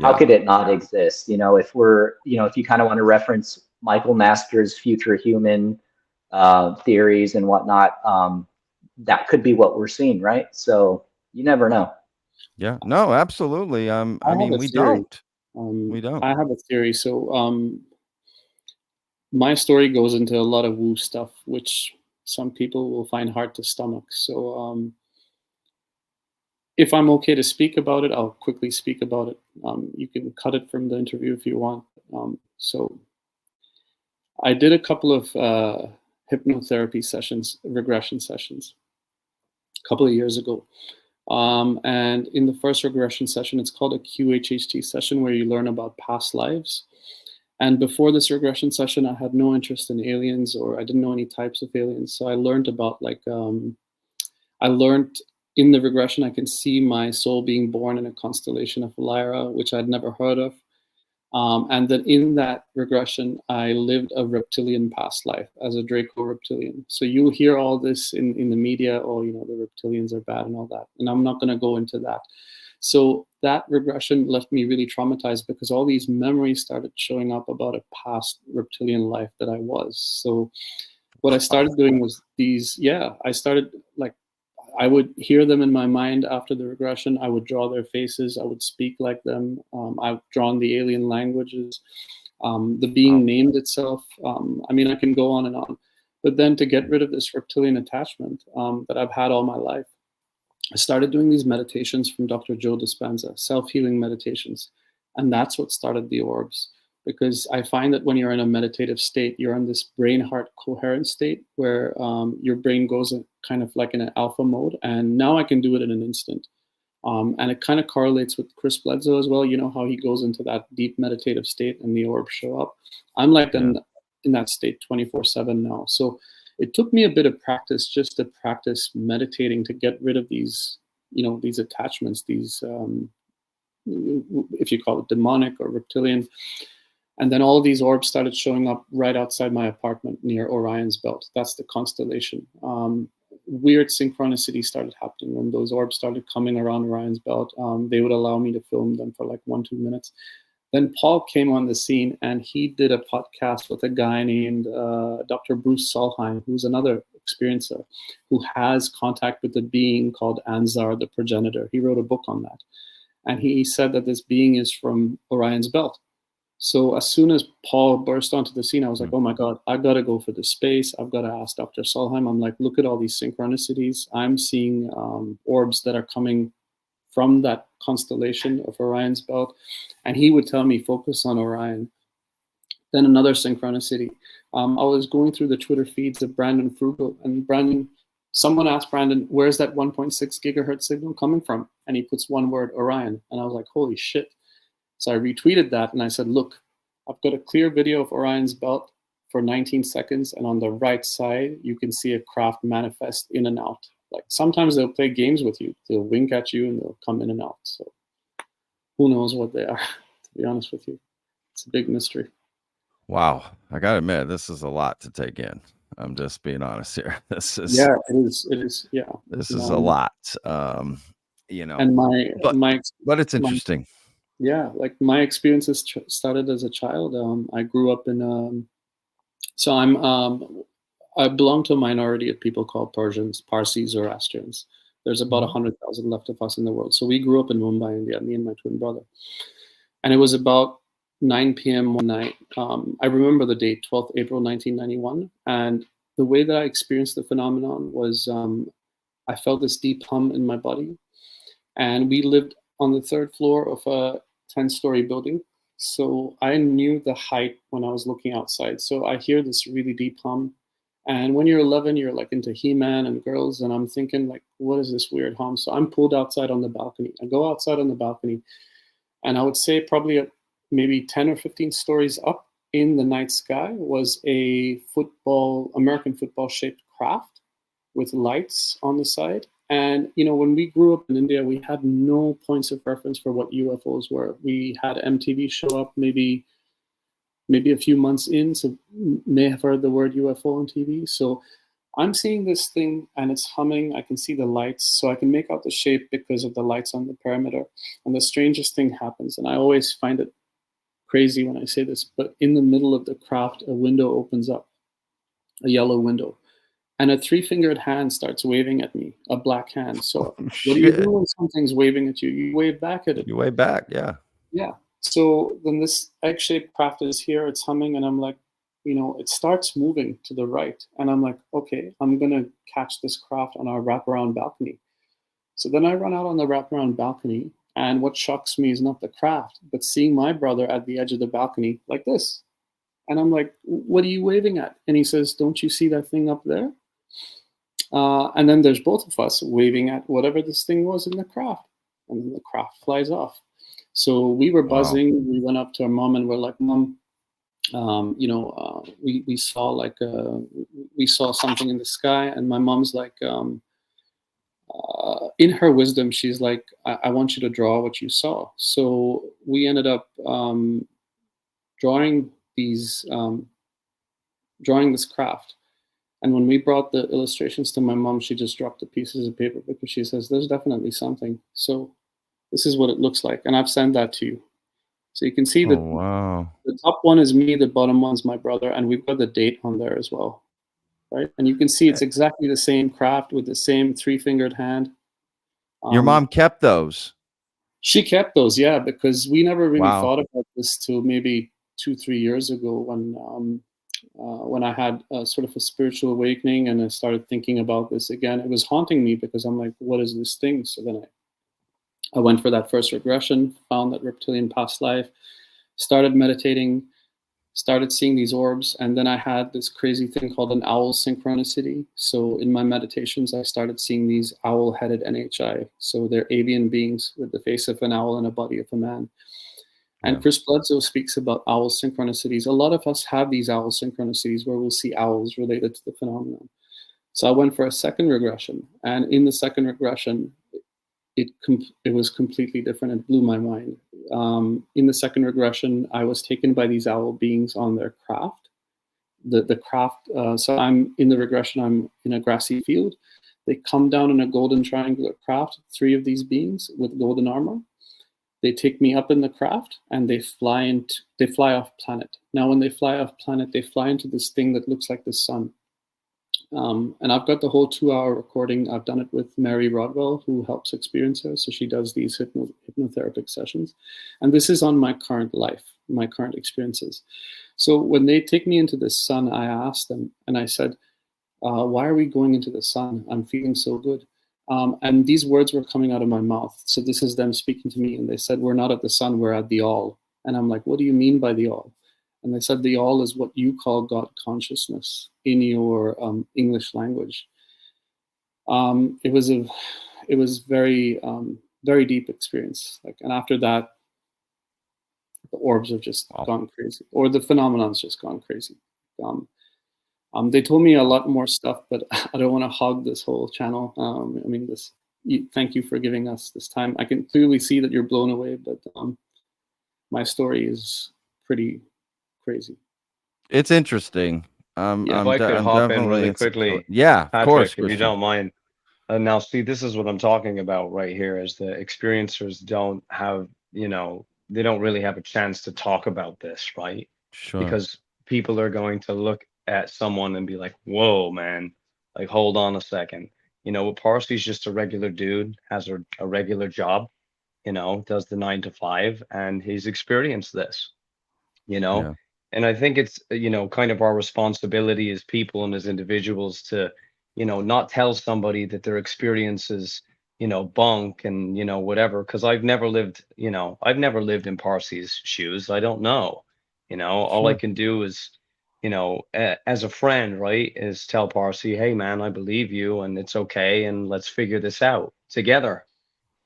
how Yeah. could it not exist? You know, if we're, you know, if you kind of want to reference Michael Masters' future human theories and whatnot, that could be what we're seeing, right? So you never know. Yeah. No, absolutely. I I have mean, a we theory. don't. We don't. I have a theory. So my story goes into a lot of woo stuff, which some people will find hard to stomach. So if I'm okay to speak about it, I'll quickly speak about it. You can cut it from the interview if you want. So I did a couple of hypnotherapy sessions, regression sessions, a couple of years ago. And in the first regression session, it's called a QHHT session where you learn about past lives. And before this regression session, I had no interest in aliens, or I didn't know any types of aliens. So I learned about I learned in the regression, I can see my soul being born in a constellation of Lyra, which I'd never heard of. And then in that regression, I lived a reptilian past life as a Draco reptilian. So you'll hear all this in the media, oh, you know, the reptilians are bad and all that. And I'm not going to go into that. So that regression left me really traumatized because all these memories started showing up about a past reptilian life that I was. So what I started doing was I started like, I would hear them in my mind after the regression. I would draw their faces. I would speak like them. I've drawn the alien languages, the being named itself. I mean, I can go on and on. But then to get rid of this reptilian attachment that I've had all my life, I started doing these meditations from Dr. Joe Dispenza, self-healing meditations. And that's what started the orbs. Because I find that when you're in a meditative state, you're in this brain-heart coherent state where your brain goes in kind of like in an alpha mode. And now I can do it in an instant. And it kind of correlates with Chris Bledsoe as well. You know how he goes into that deep meditative state and the orbs show up. I'm like in that state 24/7 now. So it took me a bit of practice just to practice meditating to get rid of these, you know, these attachments, these, if you call it demonic or reptilian. And then all of these orbs started showing up right outside my apartment near Orion's belt. That's the constellation. Weird synchronicity started happening when those orbs started coming around Orion's belt. They would allow me to film them for like 1-2 minutes. Then Paul came on the scene, and he did a podcast with a guy named Dr. Bruce Solheim, who's another experiencer who has contact with a being called Anzar, the progenitor. He wrote a book on that. And he said that this being is from Orion's belt. So as soon as Paul burst onto the scene, I was like, oh my God, I've got to go for the space. I've got to ask Dr. Solheim. I'm like, look at all these synchronicities. I'm seeing orbs that are coming from that constellation of Orion's belt. And he would tell me, focus on Orion. Then another synchronicity. I was going through the Twitter feeds of Brandon Frugal, and someone asked Brandon, where's that 1.6 gigahertz signal coming from? And he puts one word, Orion. And I was like, holy shit. So I retweeted that and I said, look, I've got a clear video of Orion's belt for 19 seconds. And on the right side, you can see a craft manifest in and out. Like sometimes they'll play games with you. They'll wink at you and they'll come in and out. So who knows what they are, to be honest with you. It's a big mystery. Wow. I got to admit, this is a lot to take in. I'm just being honest here. This is, yeah, it is. Yeah. This is a lot. You know, and but it's interesting. Like my experiences started as a child. I grew up in, I belong to a minority of people called Persians, Parsis, Zoroastrians. There's about 100,000 left of us in the world. So we grew up in Mumbai, India, me and my twin brother. And it was about 9 p.m. one night. I remember the date, 12th April, 1991. And the way that I experienced the phenomenon was I felt this deep hum in my body. And we lived on the 3rd floor of a 10-story building. So I knew the height when I was looking outside. So I hear this really deep hum. And when you're 11, you're like into He-Man and girls. And I'm thinking like, what is this weird hum? So I'm pulled outside on the balcony. I go outside on the balcony. And I would say probably maybe 10 or 15 stories up in the night sky was a American football shaped craft with lights on the side. And, you know, when we grew up in India, we had no points of reference for what UFOs were. We had MTV show up maybe a few months in, so may have heard the word UFO on TV. So I'm seeing this thing and it's humming. I can see the lights, so I can make out the shape because of the lights on the perimeter. And the strangest thing happens, and I always find it crazy when I say this, but in the middle of the craft, a window opens up, a yellow window. And a 3-fingered hand starts waving at me, a black hand. So what do you do when something's waving at you? You wave back at it. You wave back, yeah. Yeah. So then this egg-shaped craft is here, it's humming, and I'm like, you know, it starts moving to the right. And I'm like, okay, I'm going to catch this craft on our wraparound balcony. So then I run out on the wraparound balcony, and what shocks me is not the craft, but seeing my brother at the edge of the balcony like this. And I'm like, what are you waving at? And he says, don't you see that thing up there? And then there's both of us waving at whatever this thing was in the craft. And then the craft flies off. So we were buzzing. Wow. We went up to our mom and we're like, Mom, we saw something in the sky. And my mom's like, in her wisdom, she's like, I want you to draw what you saw. So we ended up drawing this craft. And when we brought the illustrations to my mom, she just dropped the pieces of paper because she says, there's definitely something. So this is what it looks like. And I've sent that to you. So you can see that the top one is me, the bottom one's my brother, and we've got the date on there as well. Right? And you can see it's exactly the same craft with the same 3-fingered hand. Your mom kept those? She kept those, yeah, because we never really thought about this till maybe 2-3 years ago when I had sort of a spiritual awakening and I started thinking about this again. It was haunting me because I'm like, what is this thing? So then I went for that first regression, found that reptilian past life, started meditating, started seeing these orbs, and then I had this crazy thing called an owl synchronicity. So in my meditations, I started seeing these owl-headed NHI. So they're avian beings with the face of an owl and a body of a man. And Chris Bledsoe speaks about owl synchronicities. A lot of us have these owl synchronicities where we'll see owls related to the phenomenon. So I went for a second regression. And in the second regression, it was completely different. It blew my mind. In the second regression, I was taken by these owl beings on their craft. The craft. So I'm in the regression. I'm in a grassy field. They come down in a golden triangular craft. 3 of these beings with golden armor. They take me up in the craft and they fly off planet. Now, when they fly off planet, they fly into this thing that looks like the sun. And I've got the whole 2-hour recording. I've done it with Mary Rodwell, who helps experiencers. So she does these hypnotherapic sessions. And this is on my current life, my current experiences. So when they take me into the sun, I asked them and I said, why are we going into the sun? I'm feeling so good. And these words were coming out of my mouth. So this is them speaking to me. And they said, we're not at the sun, we're at the all. And I'm like, what do you mean by the all? And they said the all is what you call God consciousness in your English language. It was very, very deep experience. And after that, the orbs have just gone crazy, or the phenomenon's just gone crazy. They told me a lot more stuff, but I don't want to hog this whole channel. Thank you for giving us this time. I can clearly see that you're blown away, but my story is pretty crazy. It's interesting. If I could hop in really quickly, yeah, Patrick, of course, if you don't mind. Now, see, this is what I'm talking about right here, is the experiencers don't have, they don't really have a chance to talk about this, right? Sure. Because people are going to look at someone and be like, whoa, man, like, hold on a second. Parsley's just a regular dude, has a regular job, does the 9 to 5, and he's experienced this, Yeah. And I think it's, kind of our responsibility as people and as individuals to, not tell somebody that their experience is, bunk and, whatever, because I've never lived in Parsy's shoes. I don't know, all I can do is, as a friend, right, is tell Parsy, hey, man, I believe you and it's okay. And let's figure this out together,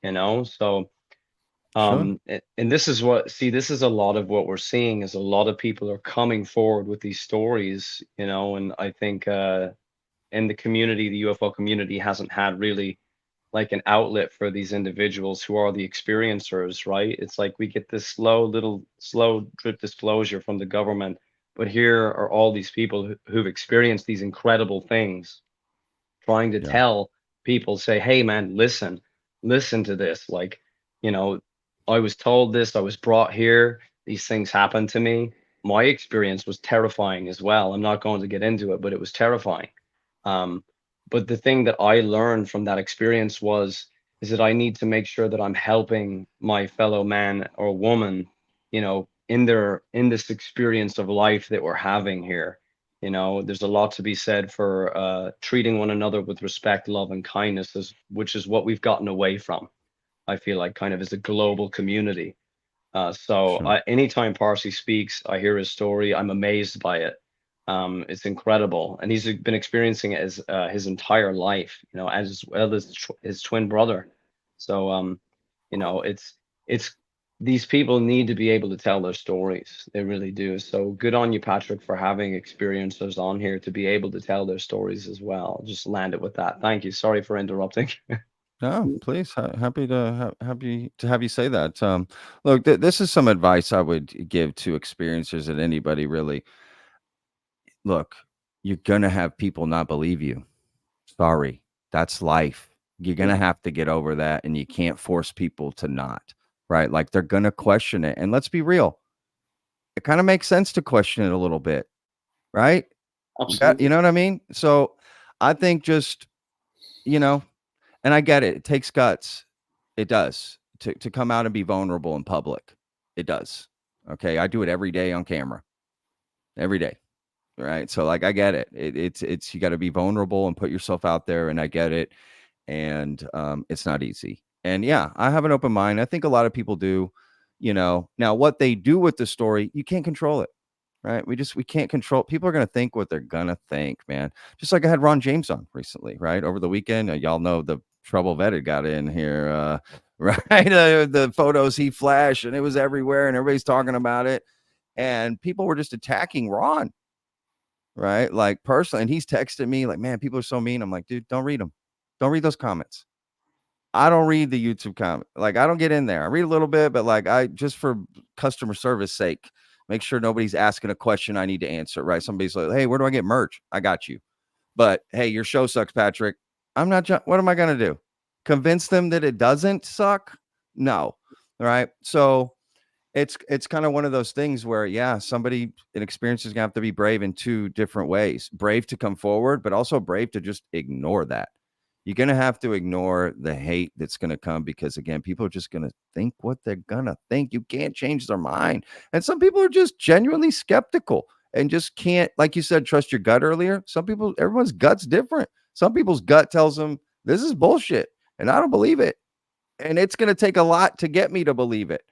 so. Sure. And this is this is a lot of what we're seeing is a lot of people are coming forward with these stories, and I think in the community, the UFO community hasn't had really like an outlet for these individuals who are the experiencers, right? It's like we get this slow drip disclosure from the government, but here are all these people who've experienced these incredible things, trying to tell people, say, hey, man, listen to this. Like, I was told this, I was brought here, these things happened to me. My experience was terrifying as well. I'm not going to get into it, but it was terrifying. But the thing that I learned from that experience is that I need to make sure that I'm helping my fellow man or woman, in this experience of life that we're having here. There's a lot to be said for treating one another with respect, love, and kindness, which is what we've gotten away from, I feel like, kind of as a global community. Anytime Parsi speaks, I hear his story, I'm amazed by it. It's incredible. And he's been experiencing it as his entire life, as well as his twin brother. So, it's these people need to be able to tell their stories. They really do. So good on you, Patrick, for having experiencers on here to be able to tell their stories as well. Just land it with that. Thank you. Sorry for interrupting. No, please. Happy to have you say that. Look, this is some advice I would give to experiencers and anybody really. Look, you're gonna have people not believe you. Sorry, that's life. You're gonna have to get over that, and you can't force people to not. Right? Like they're gonna question it, and let's be real. It kind of makes sense to question it a little bit, right? Absolutely. You know what I mean? So, I think just and I get it. It takes guts. It does to come out and be vulnerable in public. It does. Okay. I do it every day on camera. Every day. Right. So like I get it. It's you got to be vulnerable and put yourself out there. And I get it. And it's not easy. And yeah, I have an open mind. I think a lot of people do, now what they do with the story, you can't control it. Right. We can't control. People are going to think what they're going to think, man. Just like I had Ron James on recently, right? Over the weekend. Y'all know the trouble vetted got in here, right? The photos he flashed and it was everywhere and everybody's talking about it. And people were just attacking Ron, right? Like personally. And he's texting me like, man, people are so mean. I'm like, dude, don't read them. Don't read those comments. I don't read the YouTube comment. Like, I don't get in there. I read a little bit, but like, I just for customer service sake, make sure nobody's asking a question I need to answer, right? Somebody's like, hey, where do I get merch? I got you. But hey, your show sucks, Patrick. I'm not, what am I going to do? Convince them that it doesn't suck? No. All right. So it's kind of one of those things where, yeah, somebody, an experience is gonna have to be brave in two different ways. Brave to come forward, but also brave to just ignore that. You're gonna have to ignore the hate that's gonna come, because again, people are just gonna think what they're gonna think. You can't change their mind. And some people are just genuinely skeptical and just can't, like you said, trust your gut earlier. Some people, everyone's gut's different. Some people's gut tells them this is bullshit and I don't believe it. And it's gonna take a lot to get me to believe it.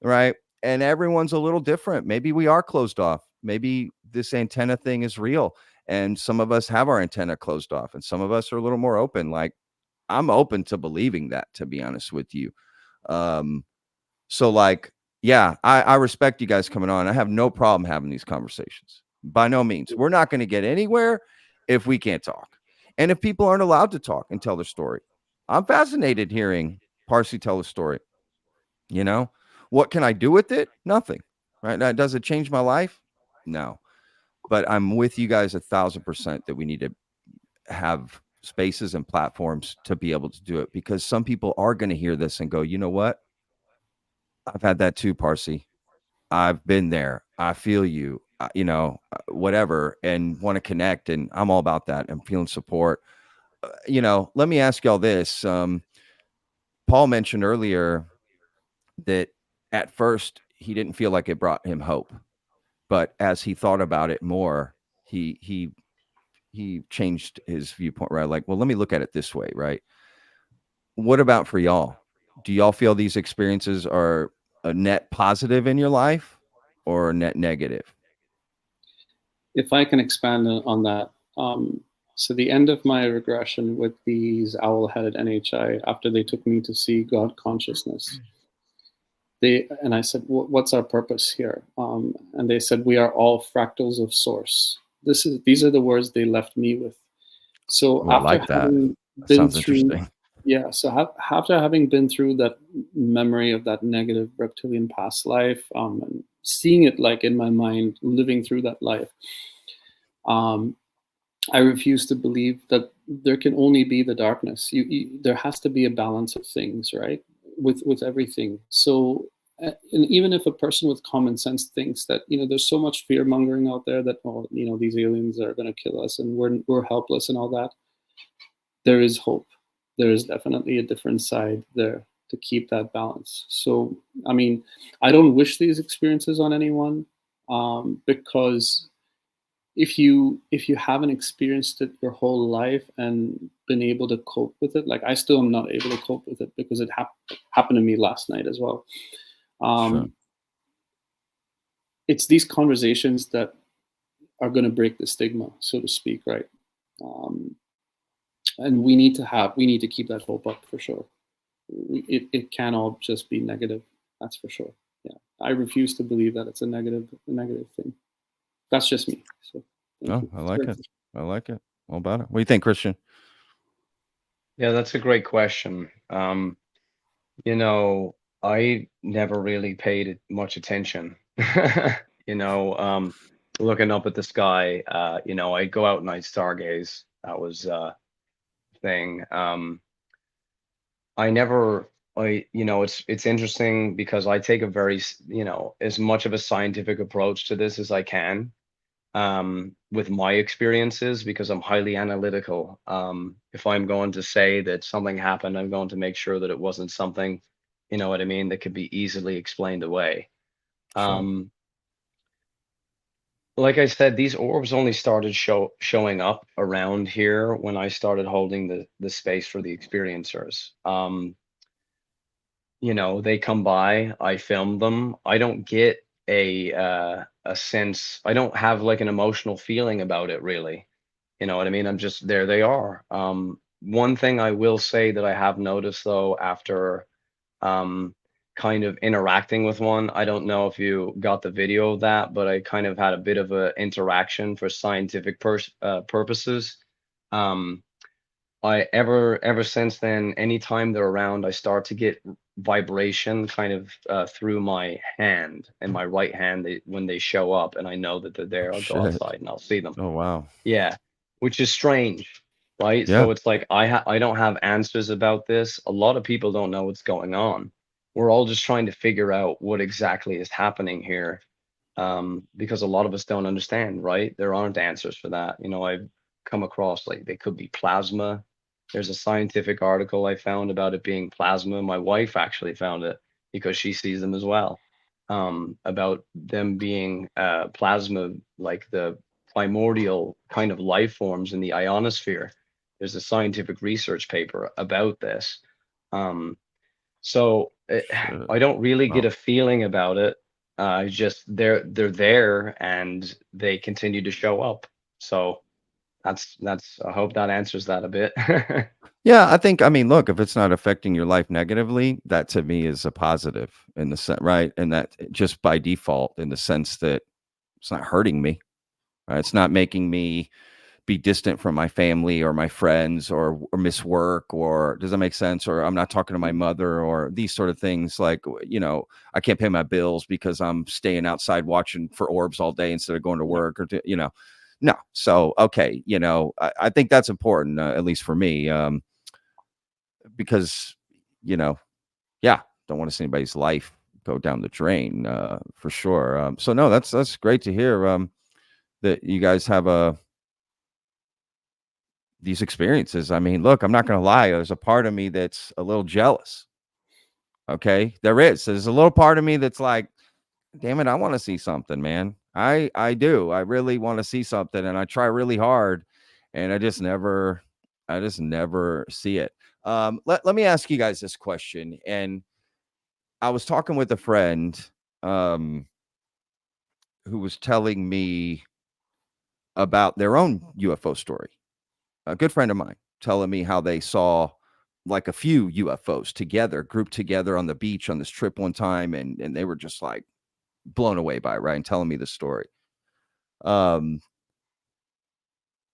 Right. And everyone's a little different. Maybe we are closed off. Maybe this antenna thing is real. And some of us have our antenna closed off, and some of us are a little more open. Like, I'm open to believing that, to be honest with you. Um, so like, yeah, I respect you guys coming on. I have no problem having these conversations. By no means. We're not going to get anywhere if we can't talk. And if people aren't allowed to talk and tell their story. I'm fascinated hearing Parsi tell a story. You know, what can I do with it? Nothing. Right. Now, does it change my life? No. But I'm with you guys 1,000% that we need to have spaces and platforms to be able to do it, because some people are going to hear this and go, you know what? I've had that too, Parsi. I've been there. I feel you, whatever, and want to connect. And I'm all about that. I'm feeling support. Let me ask y'all this. Paul mentioned earlier that at first he didn't feel like it brought him hope, but as he thought about it more, he changed his viewpoint, right? Like, well, let me look at it this way, right? What about for y'all? Do y'all feel these experiences are a net positive in your life or a net negative? If I can expand on that. So the end of my regression with these owl-headed NHI, after they took me to see God consciousness, and I said, what's our purpose here? And they said, we are all fractals of source. These are the words they left me with. So Well, I like that. having That been sounds through, interesting. yeah, so after having been through that memory of that negative reptilian past life, and seeing it like in my mind, living through that life, I refuse to believe that there can only be the darkness. There has to be a balance of things, right? With everything. So, and even if a person with common sense thinks that, there's so much fear mongering out there that, these aliens are going to kill us and we're helpless and all that, there is hope. There is definitely a different side there to keep that balance. So, I mean, I don't wish these experiences on anyone, because if you haven't experienced it your whole life and been able to cope with it, like I still am not able to cope with it because it happened to me last night as well. Sure. It's these conversations that are going to break the stigma, so to speak, right? And we need to keep that hope up for sure. It can't all just be negative, that's for sure. Yeah, I refuse to believe that it's a negative thing. That's just me. So I like it. I like it. All about it. What do you think, Christian? Yeah, that's a great question. I never really paid much attention. Looking up at the sky, I'd go out and I'd stargaze. That was thing. It's interesting because I take a very, as much of a scientific approach to this as I can, with my experiences, because I'm highly analytical. If I'm going to say that something happened, I'm going to make sure that it wasn't something, you know what I mean, that could be easily explained away. Sure. Like I said, these orbs only started showing up around here when I started holding the space for the experiencers. They come by, I film them. I don't get a sense. I don't have like an emotional feeling about it, really. You know what I mean? I'm just there. They are. One thing I will say that I have noticed though, after kind of interacting with one, I don't know if you got the video of that, but I kind of had a bit of a interaction for scientific purposes. Um, ever since then, anytime they're around, I start to get vibration kind of through my hand and my right hand when they show up, and I know that they're there. I'll go Shit. outside and I'll see them. Oh, wow. Yeah, which is strange, right? Yeah. So it's like I don't have answers about this. A lot of people don't know what's going on. We're all just trying to figure out what exactly is happening here, because a lot of us don't understand, right? There aren't answers for that. You know, I've come across like they could be plasma. There's a scientific article I found about it being plasma. My wife actually found it because she sees them as well. About them being plasma, like the primordial kind of life forms in the ionosphere. There's a scientific research paper about this. So Shit. I don't really get Wow. a feeling about it. Just they're there and they continue to show up. So that's I hope that answers that a bit. Yeah, I mean, look, if it's not affecting your life negatively, that to me is a positive in the sense, right? And that just by default, in the sense that it's not hurting me, right? It's not making me be distant from my family or my friends or miss work, or does that make sense? Or I'm not talking to my mother or these sort of things. Like, I can't pay my bills because I'm staying outside watching for orbs all day instead of going to work no. So, okay. I think that's important, at least for me. Because, yeah, don't want to see anybody's life go down the drain, for sure. So no, that's great to hear, that you guys have these experiences. I mean, look, I'm not going to lie. There's a part of me that's a little jealous. Okay. There's a little part of me that's like, damn it, I want to see something, man. I do. I really want to see something, and I try really hard, and I just never see it. Let me ask you guys this question. And I was talking with a friend, um, who was telling me about their own UFO story. A good friend of mine telling me how they saw like a few UFOs together, grouped together on the beach on this trip one time, and they were just like blown away by it, right? And telling me the story. Um,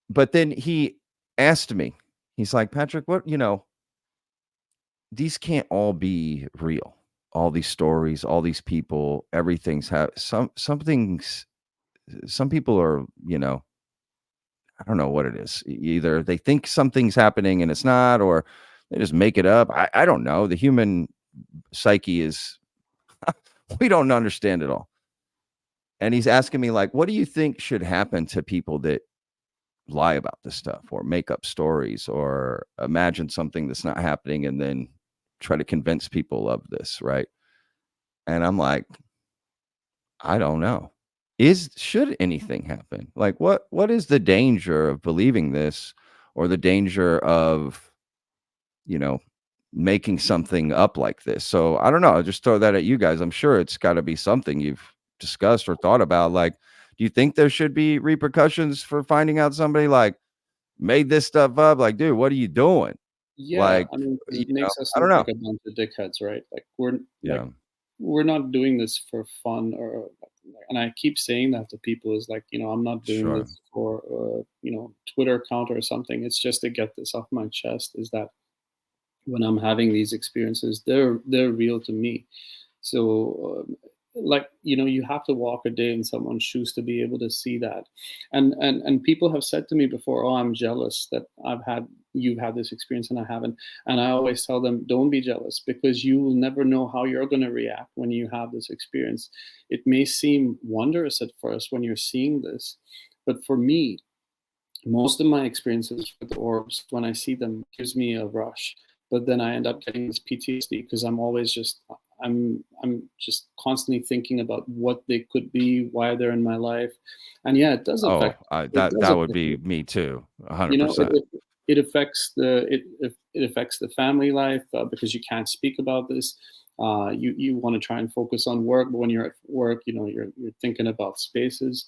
but then he asked me, he's like, Patrick, these can't all be real. All these stories, all these people, everything's some people are, I don't know what it is. Either they think something's happening and it's not, or they just make it up. I don't know. The human psyche is, we don't understand it all. And he's asking me, like, what do you think should happen to people that lie about this stuff or make up stories or imagine something that's not happening and then try to convince people of this, right? And I'm like, I don't know. Should anything happen? Like, what is the danger of believing this, or the danger of, you know, making something up like this? So I don't know. I'll just throw that at you guys. I'm sure it's got to be something you've discussed or thought about. Like, do you think there should be repercussions for finding out somebody like made this stuff up? Like, dude, what are you doing? Yeah, Like, I mean, 'cause it makes us I don't look know. like a bunch of dickheads, right? Like Yeah, we're not doing this for fun, and I keep saying that to people is like, I'm not doing sure. this for Twitter account or something. It's just to get this off my chest. Is that when I'm having these experiences, they're real to me. So, you have to walk a day in someone's shoes to be able to see that. And people have said to me before, "Oh, I'm jealous that you've had this experience and I haven't." And I always tell them, "Don't be jealous, because you will never know how you're going to react when you have this experience. It may seem wondrous at first when you're seeing this, but for me, most of my experiences with orbs, when I see them, gives me a rush. But then I end up getting this PTSD because I'm just constantly thinking about what they could be, why they're in my life, and yeah, Oh, it that does that would affect be me. me too, You know, 100%. it affects it affects the family life, because you can't speak about this. You want to try and focus on work, but when you're at work, you're thinking about spaces,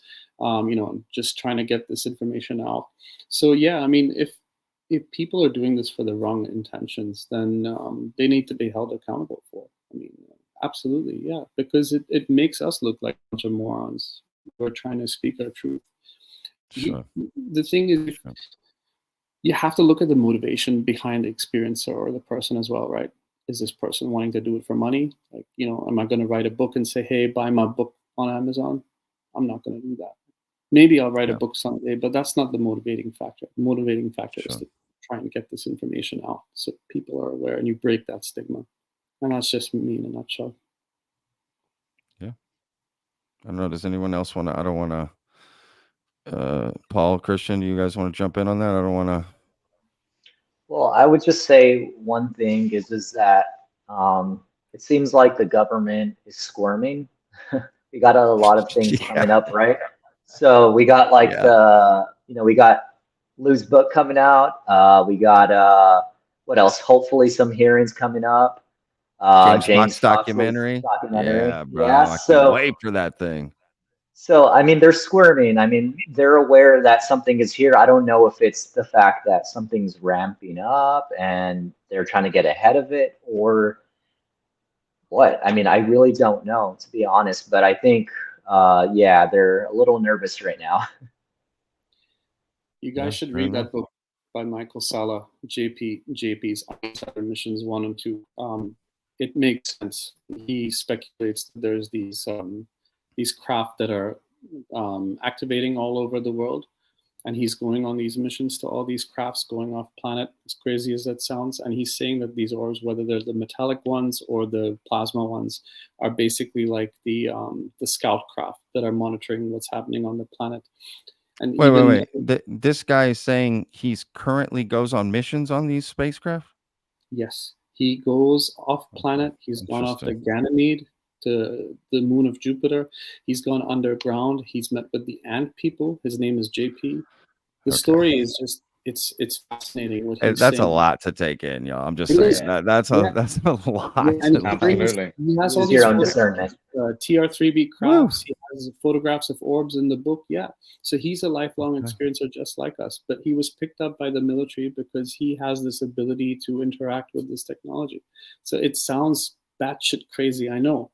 just trying to get this information out. So yeah, I mean, if people are doing this for the wrong intentions, then they need to be held accountable for it. I mean, absolutely, yeah, because it makes us look like a bunch of morons. We're trying to speak our truth. You, Sure, the thing is, sure. you have to look at the motivation behind the experiencer or the person as well, right? Is this person wanting to do it for money? Like, am I going to write a book and say, hey, buy my book on Amazon? I'm not going to do that. Maybe I'll write a book someday, but that's not the motivating factor. The motivating factor is to try and get this information out so people are aware and you break that stigma. And that's just me in a nutshell. Yeah. I don't know. Does anyone else want to? I don't want to. Paul, Christian, do you guys want to jump in on that? I don't want to. Well, I would just say one thing is that it seems like the government is squirming. We got a lot of things coming up, right? So we got like we got Lou's book coming out. We got what else? Hopefully some hearings coming up. James Fox documentary. Yeah, bro. I can't wait for that thing. So, I mean, they're squirming. I mean, they're aware that something is here. I don't know if it's the fact that something's ramping up and they're trying to get ahead of it or what. I mean, I really don't know, to be honest. But I think, they're a little nervous right now. You guys should read that book by Michael Salla, JP's Outsider Missions 1 and 2. It makes sense. He speculates that there's these craft that are activating all over the world, and he's going on these missions to all these crafts going off planet, as crazy as that sounds, and he's saying that these orbs, whether they're the metallic ones or the plasma ones, are basically like the scout craft that are monitoring what's happening on the planet. And wait. This guy is saying he's currently goes on missions on these spacecraft? Yes. He goes off planet. He's gone off to Ganymede, to the moon of Jupiter. He's gone underground. He's met with the ant people. His name is JP. The story is just it's fascinating. What he's that's saying. a lot to take in, y'all. I'm just saying that's a lot. Absolutely. He has all your own discernment. TR3B crafts. He has photographs of orbs in the book. Yeah. So he's a lifelong experiencer just like us, but he was picked up by the military because he has this ability to interact with this technology. So it sounds batshit crazy. I know.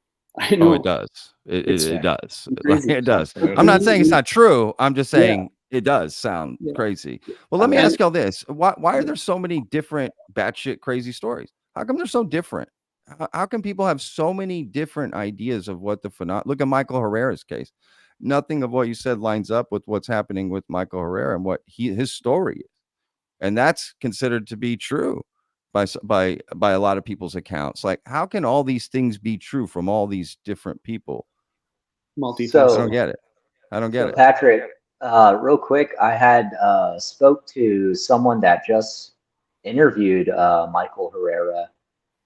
Oh, it does. It does. It does. Absolutely. I'm not saying it's not true. I'm just saying it does sound crazy. Well, let me ask y'all this. Why are there so many different batshit crazy stories? How come they're so different? How can people have so many different ideas of what the phenomenon? Look at Michael Herrera's case. Nothing of what you said lines up with what's happening with Michael Herrera and what his story is. And that's considered to be true by a lot of people's accounts. Like, how can all these things be true from all these different people? Multifaceted. I don't get it. I don't get it. Patrick, real quick, I had spoke to someone that just interviewed Michael Herrera,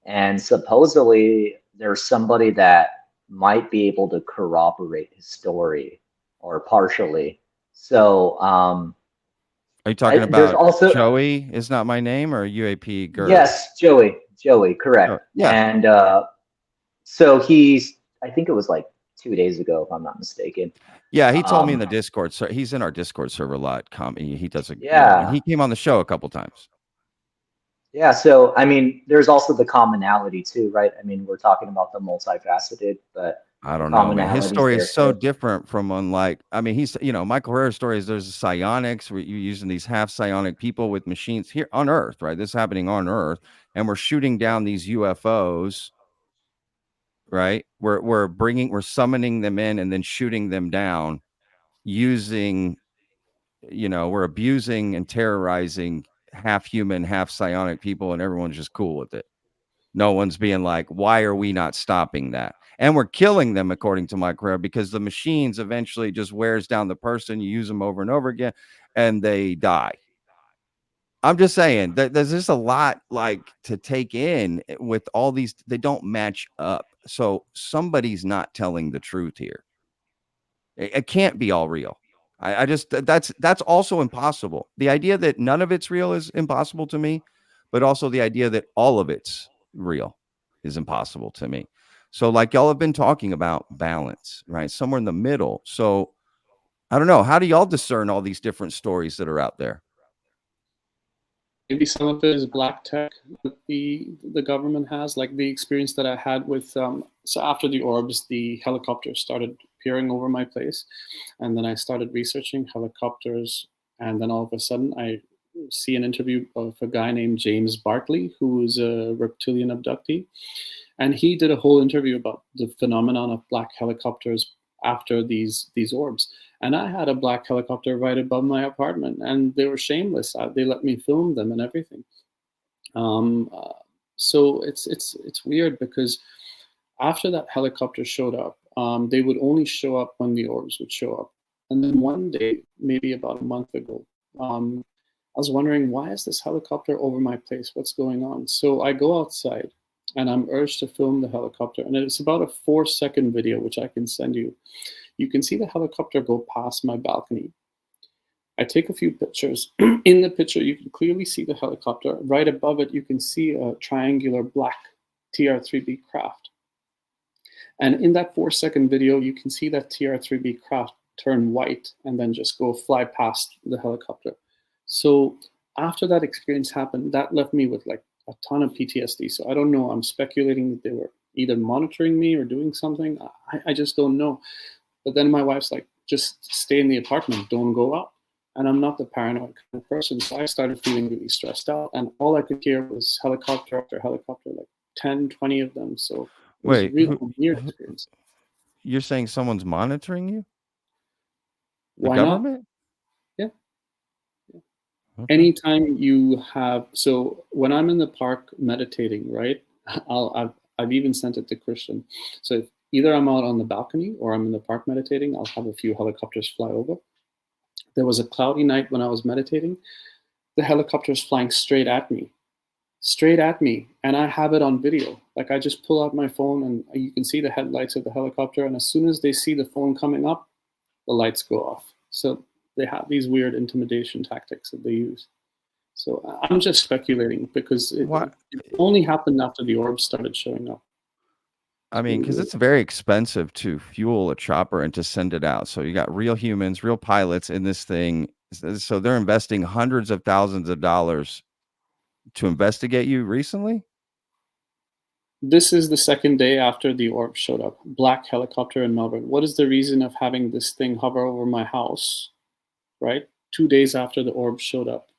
and supposedly there's somebody that might be able to corroborate his story or partially. So, are you talking about also, Joey is not my name or UAP Gert? Yes, Joey, correct. Oh, yeah. And so I think it was like 2 days ago, if I'm not mistaken. Yeah, he told me in the Discord. So he's in our Discord server a lot. He does and he came on the show a couple times. Yeah, so I mean, there's also the commonality too, right? I mean, we're talking about the multifaceted, but I don't know, man. His story is so different from he's Michael Herrera's story is there's psionics. You're using these half psionic people with machines here on Earth, right? This is happening on Earth, and we're shooting down these UFOs. Right, we're summoning them in and then shooting them down using, we're abusing and terrorizing half human, half psionic people, and everyone's just cool with it. No one's being like, why are we not stopping that? And we're killing them, according to my career, because the machines eventually just wears down the person. You use them over and over again, and they die. I'm just saying that there's just a lot to take in with all these. They don't match up. So somebody's not telling the truth here. It can't be all real. I just, that's also impossible. The idea that none of it's real is impossible to me, but also the idea that all of it's real is impossible to me. So like y'all have been talking about balance, right? Somewhere in the middle. So I don't know. How do y'all discern all these different stories that are out there? Maybe some of it is black tech that the government has, like the experience that I had with, so after the orbs, the helicopters started appearing over my place. And then I started researching helicopters. And then all of a sudden I see an interview of a guy named James Bartley, who is a reptilian abductee. And he did a whole interview about the phenomenon of black helicopters after these orbs. And I had a black helicopter right above my apartment, and they were shameless. They let me film them and everything. So it's weird because after that helicopter showed up, they would only show up when the orbs would show up. And then one day, maybe about a month ago, I was wondering, why is this helicopter over my place? What's going on? So I go outside and I'm urged to film the helicopter. And it's about a 4-second video, which I can send you. You can see the helicopter go past my balcony. I take a few pictures. In the picture, you can clearly see the helicopter. Right above it, you can see a triangular black TR-3B craft. And in that 4-second video, you can see that TR-3B craft turn white and then just go fly past the helicopter. So after that experience happened, that left me with like a ton of PTSD. So I don't know. I'm speculating that they were either monitoring me or doing something. I just don't know. But then my wife's like, just stay in the apartment. Don't go out. And I'm not the paranoid kind of person. So I started feeling really stressed out. And all I could hear was helicopter after helicopter, like 10, 20 of them. So it was Wait, really weird experience. you're saying someone's monitoring you? The Why government? not? Yeah. Okay. Anytime you have, so when I'm in the park meditating, right? I've even sent it to Christian. So if either I'm out on the balcony or I'm in the park meditating, I'll have a few helicopters fly over. There was a cloudy night when I was meditating. The helicopter's flying straight at me, and I have it on video. Like I just pull out my phone and you can see the headlights of the helicopter, and as soon as they see the phone coming up, the lights go off. So they have these weird intimidation tactics that they use. So I'm just speculating because it only happened after the orbs started showing up. I mean, because it's very expensive to fuel a chopper and to send it out. So you got real humans, real pilots in this thing. So they're investing hundreds of thousands of dollars to investigate you recently? This is the second day after the orb showed up. Black helicopter in Melbourne. What is the reason of having this thing hover over my house, right? 2 days after the orb showed up.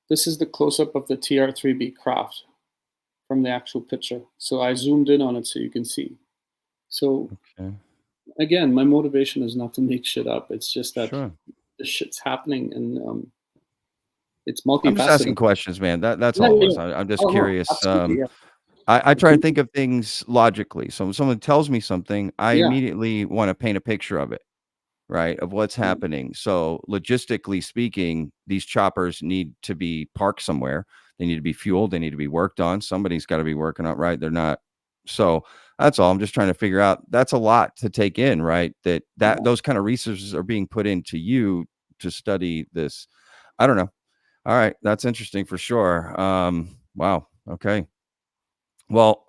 This is the close-up of the TR-3B craft from the actual picture. So I zoomed in on it so you can see. So again, my motivation is not to make shit up. It's just that the shit's happening and it's multifaceted. I'm just asking questions, man. That's all it was. I'm just curious. I try to think of things logically. So when someone tells me something, I immediately want to paint a picture of it, right? Of what's happening. So logistically speaking, these choppers need to be parked somewhere. They need to be fueled. They need to be worked on. Somebody's got to be working on, right? They're not. So that's all. I'm just trying to figure out. That's a lot to take in, right? That those kind of resources are being put into you to study this. I don't know. All right. That's interesting for sure. Wow. Okay. Well,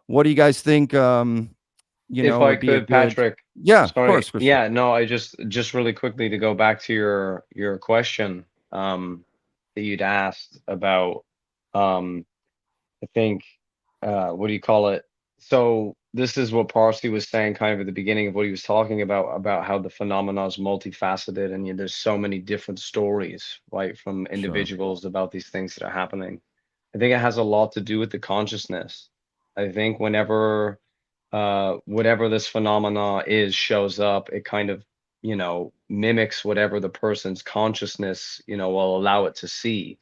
what do you guys think? If I Would be a could, good. Patrick. Yeah, of Sorry. course. Yeah, no, I just really quickly to go back to your question that you'd asked about I think what do you call it? So this is what Parsi was saying kind of at the beginning of what he was talking about how the phenomena is multifaceted and there's so many different stories, right, from individuals about these things that are happening. I think it has a lot to do with the consciousness. I think whenever whatever this phenomena shows up, it kind of, mimics whatever the person's consciousness, will allow it to see.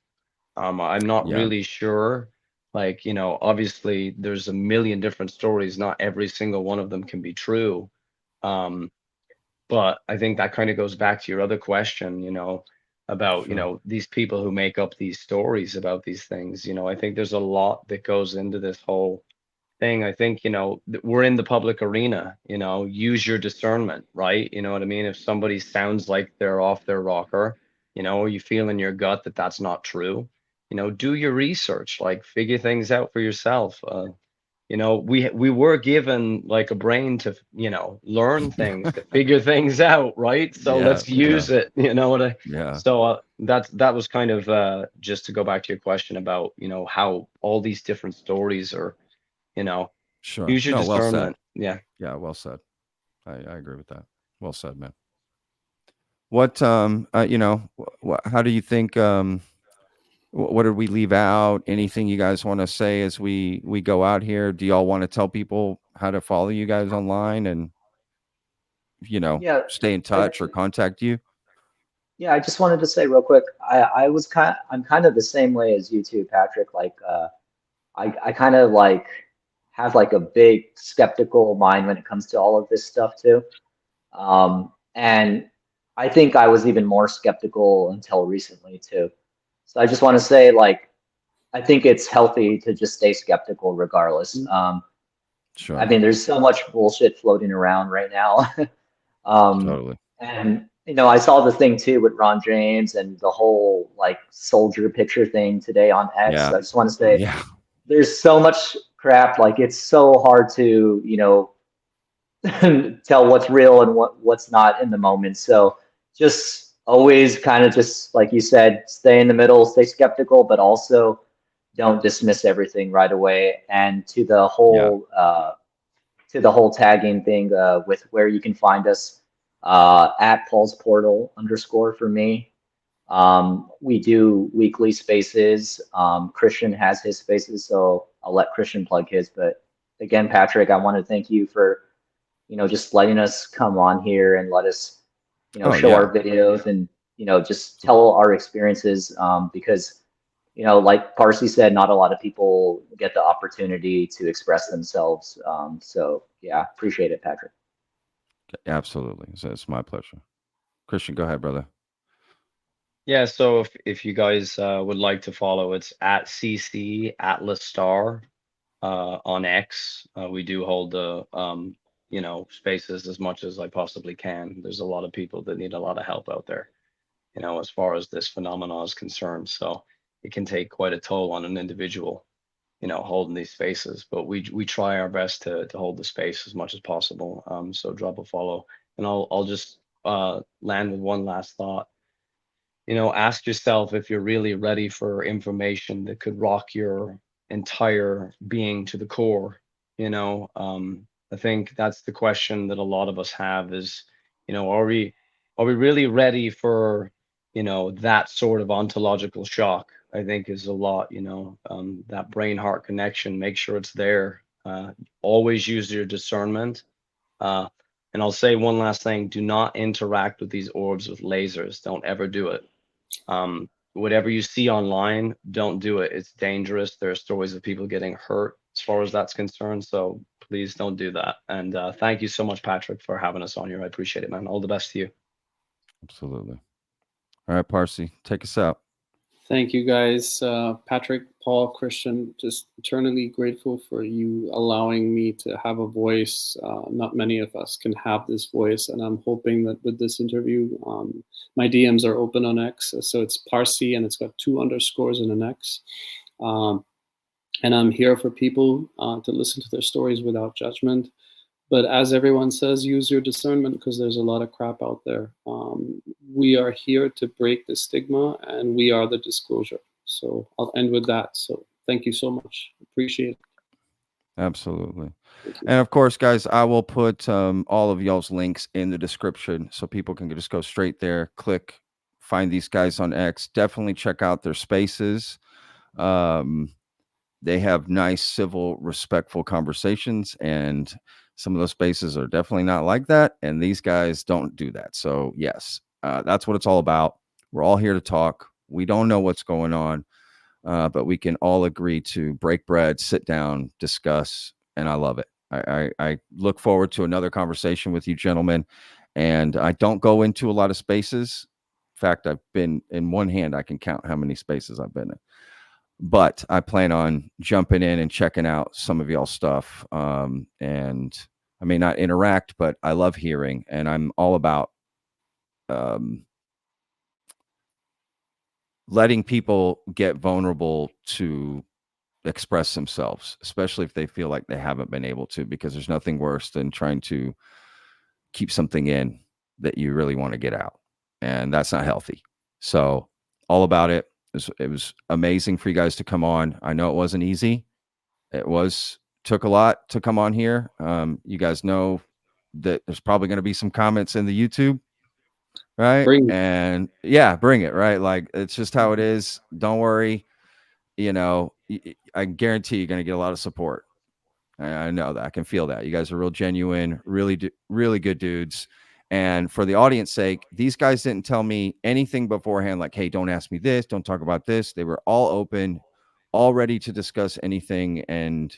I'm not really sure. Like, obviously there's a million different stories. Not every single one of them can be true. But I think that kind of goes back to your other question, about, these people who make up these stories about these things. I think there's a lot that goes into this whole thing. I think, we're in the public arena, use your discernment, right? You know what I mean? If somebody sounds like they're off their rocker, or you feel in your gut that that's not true, do your research, like figure things out for yourself. We were given like a brain to, learn things, to figure things out, right? So let's use it, So that was kind of just to go back to your question about, how all these different stories are, use your discernment. Yeah, well said. I agree with that. Well said, man. What how do you think what did we leave out? Anything you guys want to say as we go out here? Do y'all want to tell people how to follow you guys online and Yeah, stay in I touch or contact you? yeah, I just wanted to say real quick, I'm kind of the same way as you too, Patrick. Like I kind of like have like a big skeptical mind when it comes to all of this stuff too. And I think I was even more skeptical until recently too. So I just want to say, like, I think it's healthy to just stay skeptical regardless. I Sure. mean, there's so much bullshit floating around right now. Um, Totally. and I saw the thing too with Ron James and the whole like soldier picture thing today on X. Yeah. I just want to say Yeah. there's so much crap. Like it's so hard to, tell what's real and what's not in the moment. So just always kind of just like you said, stay in the middle, stay skeptical, but also don't dismiss everything right away. And Yeah. to the whole tagging thing with where you can find us at Paul's Portal _ for me. We do weekly spaces. Christian has his spaces, so I'll let Christian plug his. But again, Patrick, I want to thank you for just letting us come on here and let us Oh show yeah. our videos and just tell our experiences because like Parsi said, not a lot of people get the opportunity to express themselves. So yeah, appreciate it, Patrick. Absolutely. It's my pleasure. Christian, go ahead, brother. Yeah, so if you guys would like to follow, it's at CC Atlas Star on X. We do hold the spaces as much as I possibly can. There's a lot of people that need a lot of help out there, as far as this phenomenon is concerned. So it can take quite a toll on an individual, holding these spaces. But we try our best to hold the space as much as possible. So drop a follow, and I'll just land with one last thought. Ask yourself if you're really ready for information that could rock your entire being to the core. I think that's the question that a lot of us have is, are we really ready for, that sort of ontological shock? I think is a lot, that brain heart connection, make sure it's there. Always use your discernment. Uh, and I'll say one last thing, do not interact with these orbs with lasers. Don't ever do it. Whatever you see online, don't do it. It's dangerous. There are stories of people getting hurt as far as that's concerned. So please don't do that. And thank you so much, Patrick, for having us on here. I appreciate it, man. All the best to you. Absolutely. All right, Parsi, take us out. Thank you, guys. Patrick, Paul, Christian, just eternally grateful for you allowing me to have a voice. Not many of us can have this voice, and I'm hoping that with this interview, my DMs are open on X, so it's Parsi, and it's got 2 underscores and an X. And I'm here for people to listen to their stories without judgment. But as everyone says, use your discernment because there's a lot of crap out there. We are here to break the stigma, and we are the disclosure. So I'll end with that. So thank you so much. Appreciate it. Absolutely. And of course, guys, I will put all of y'all's links in the description so people can just go straight there, click, find these guys on X. Definitely check out their spaces. They have nice, civil, respectful conversations, and some of those spaces are definitely not like that. And these guys don't do that. So, yes, that's what it's all about. We're all here to talk. We don't know what's going on, but we can all agree to break bread, sit down, discuss, and I love it. I look forward to another conversation with you, gentlemen. And I don't go into a lot of spaces. In fact, I've been in one hand, I can count how many spaces I've been in. But I plan on jumping in and checking out some of y'all's stuff. And I may not interact, but I love hearing, and I'm all about letting people get vulnerable to express themselves, especially if they feel like they haven't been able to, because there's nothing worse than trying to keep something in that you really want to get out. And that's not healthy. So all about it. It was amazing for you guys to come on. I know it wasn't easy. Took a lot to come on here. You guys know that there's probably going to be some comments in the YouTube. right? Bring it. And yeah, bring it, right? Like it's just how it is. Don't worry. I guarantee you're going to get a lot of support. I know that. I can feel that. You guys are real genuine, really good dudes. And for the audience sake, these guys didn't tell me anything beforehand, like, hey, don't ask me this, don't talk about this. They were all open, all ready to discuss anything. And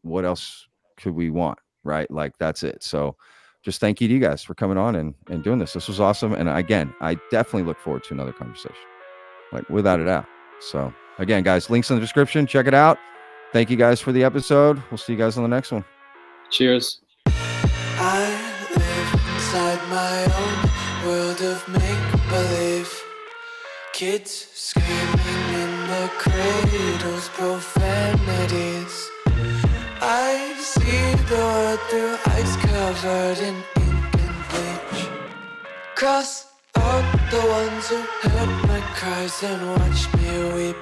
what else could we want? Right? Like, that's it. So just thank you to you guys for coming on and doing this. This was awesome. And again, I definitely look forward to another conversation, like without a doubt. So again, guys, links in the description. Check it out. Thank you guys for the episode. We'll see you guys on the next one. Cheers. I live inside my own world of make-believe. Kids screaming in the cradles, profanities. I see the world through ice covered in ink and bleach. Cross out the ones who heard my cries and watched me weep.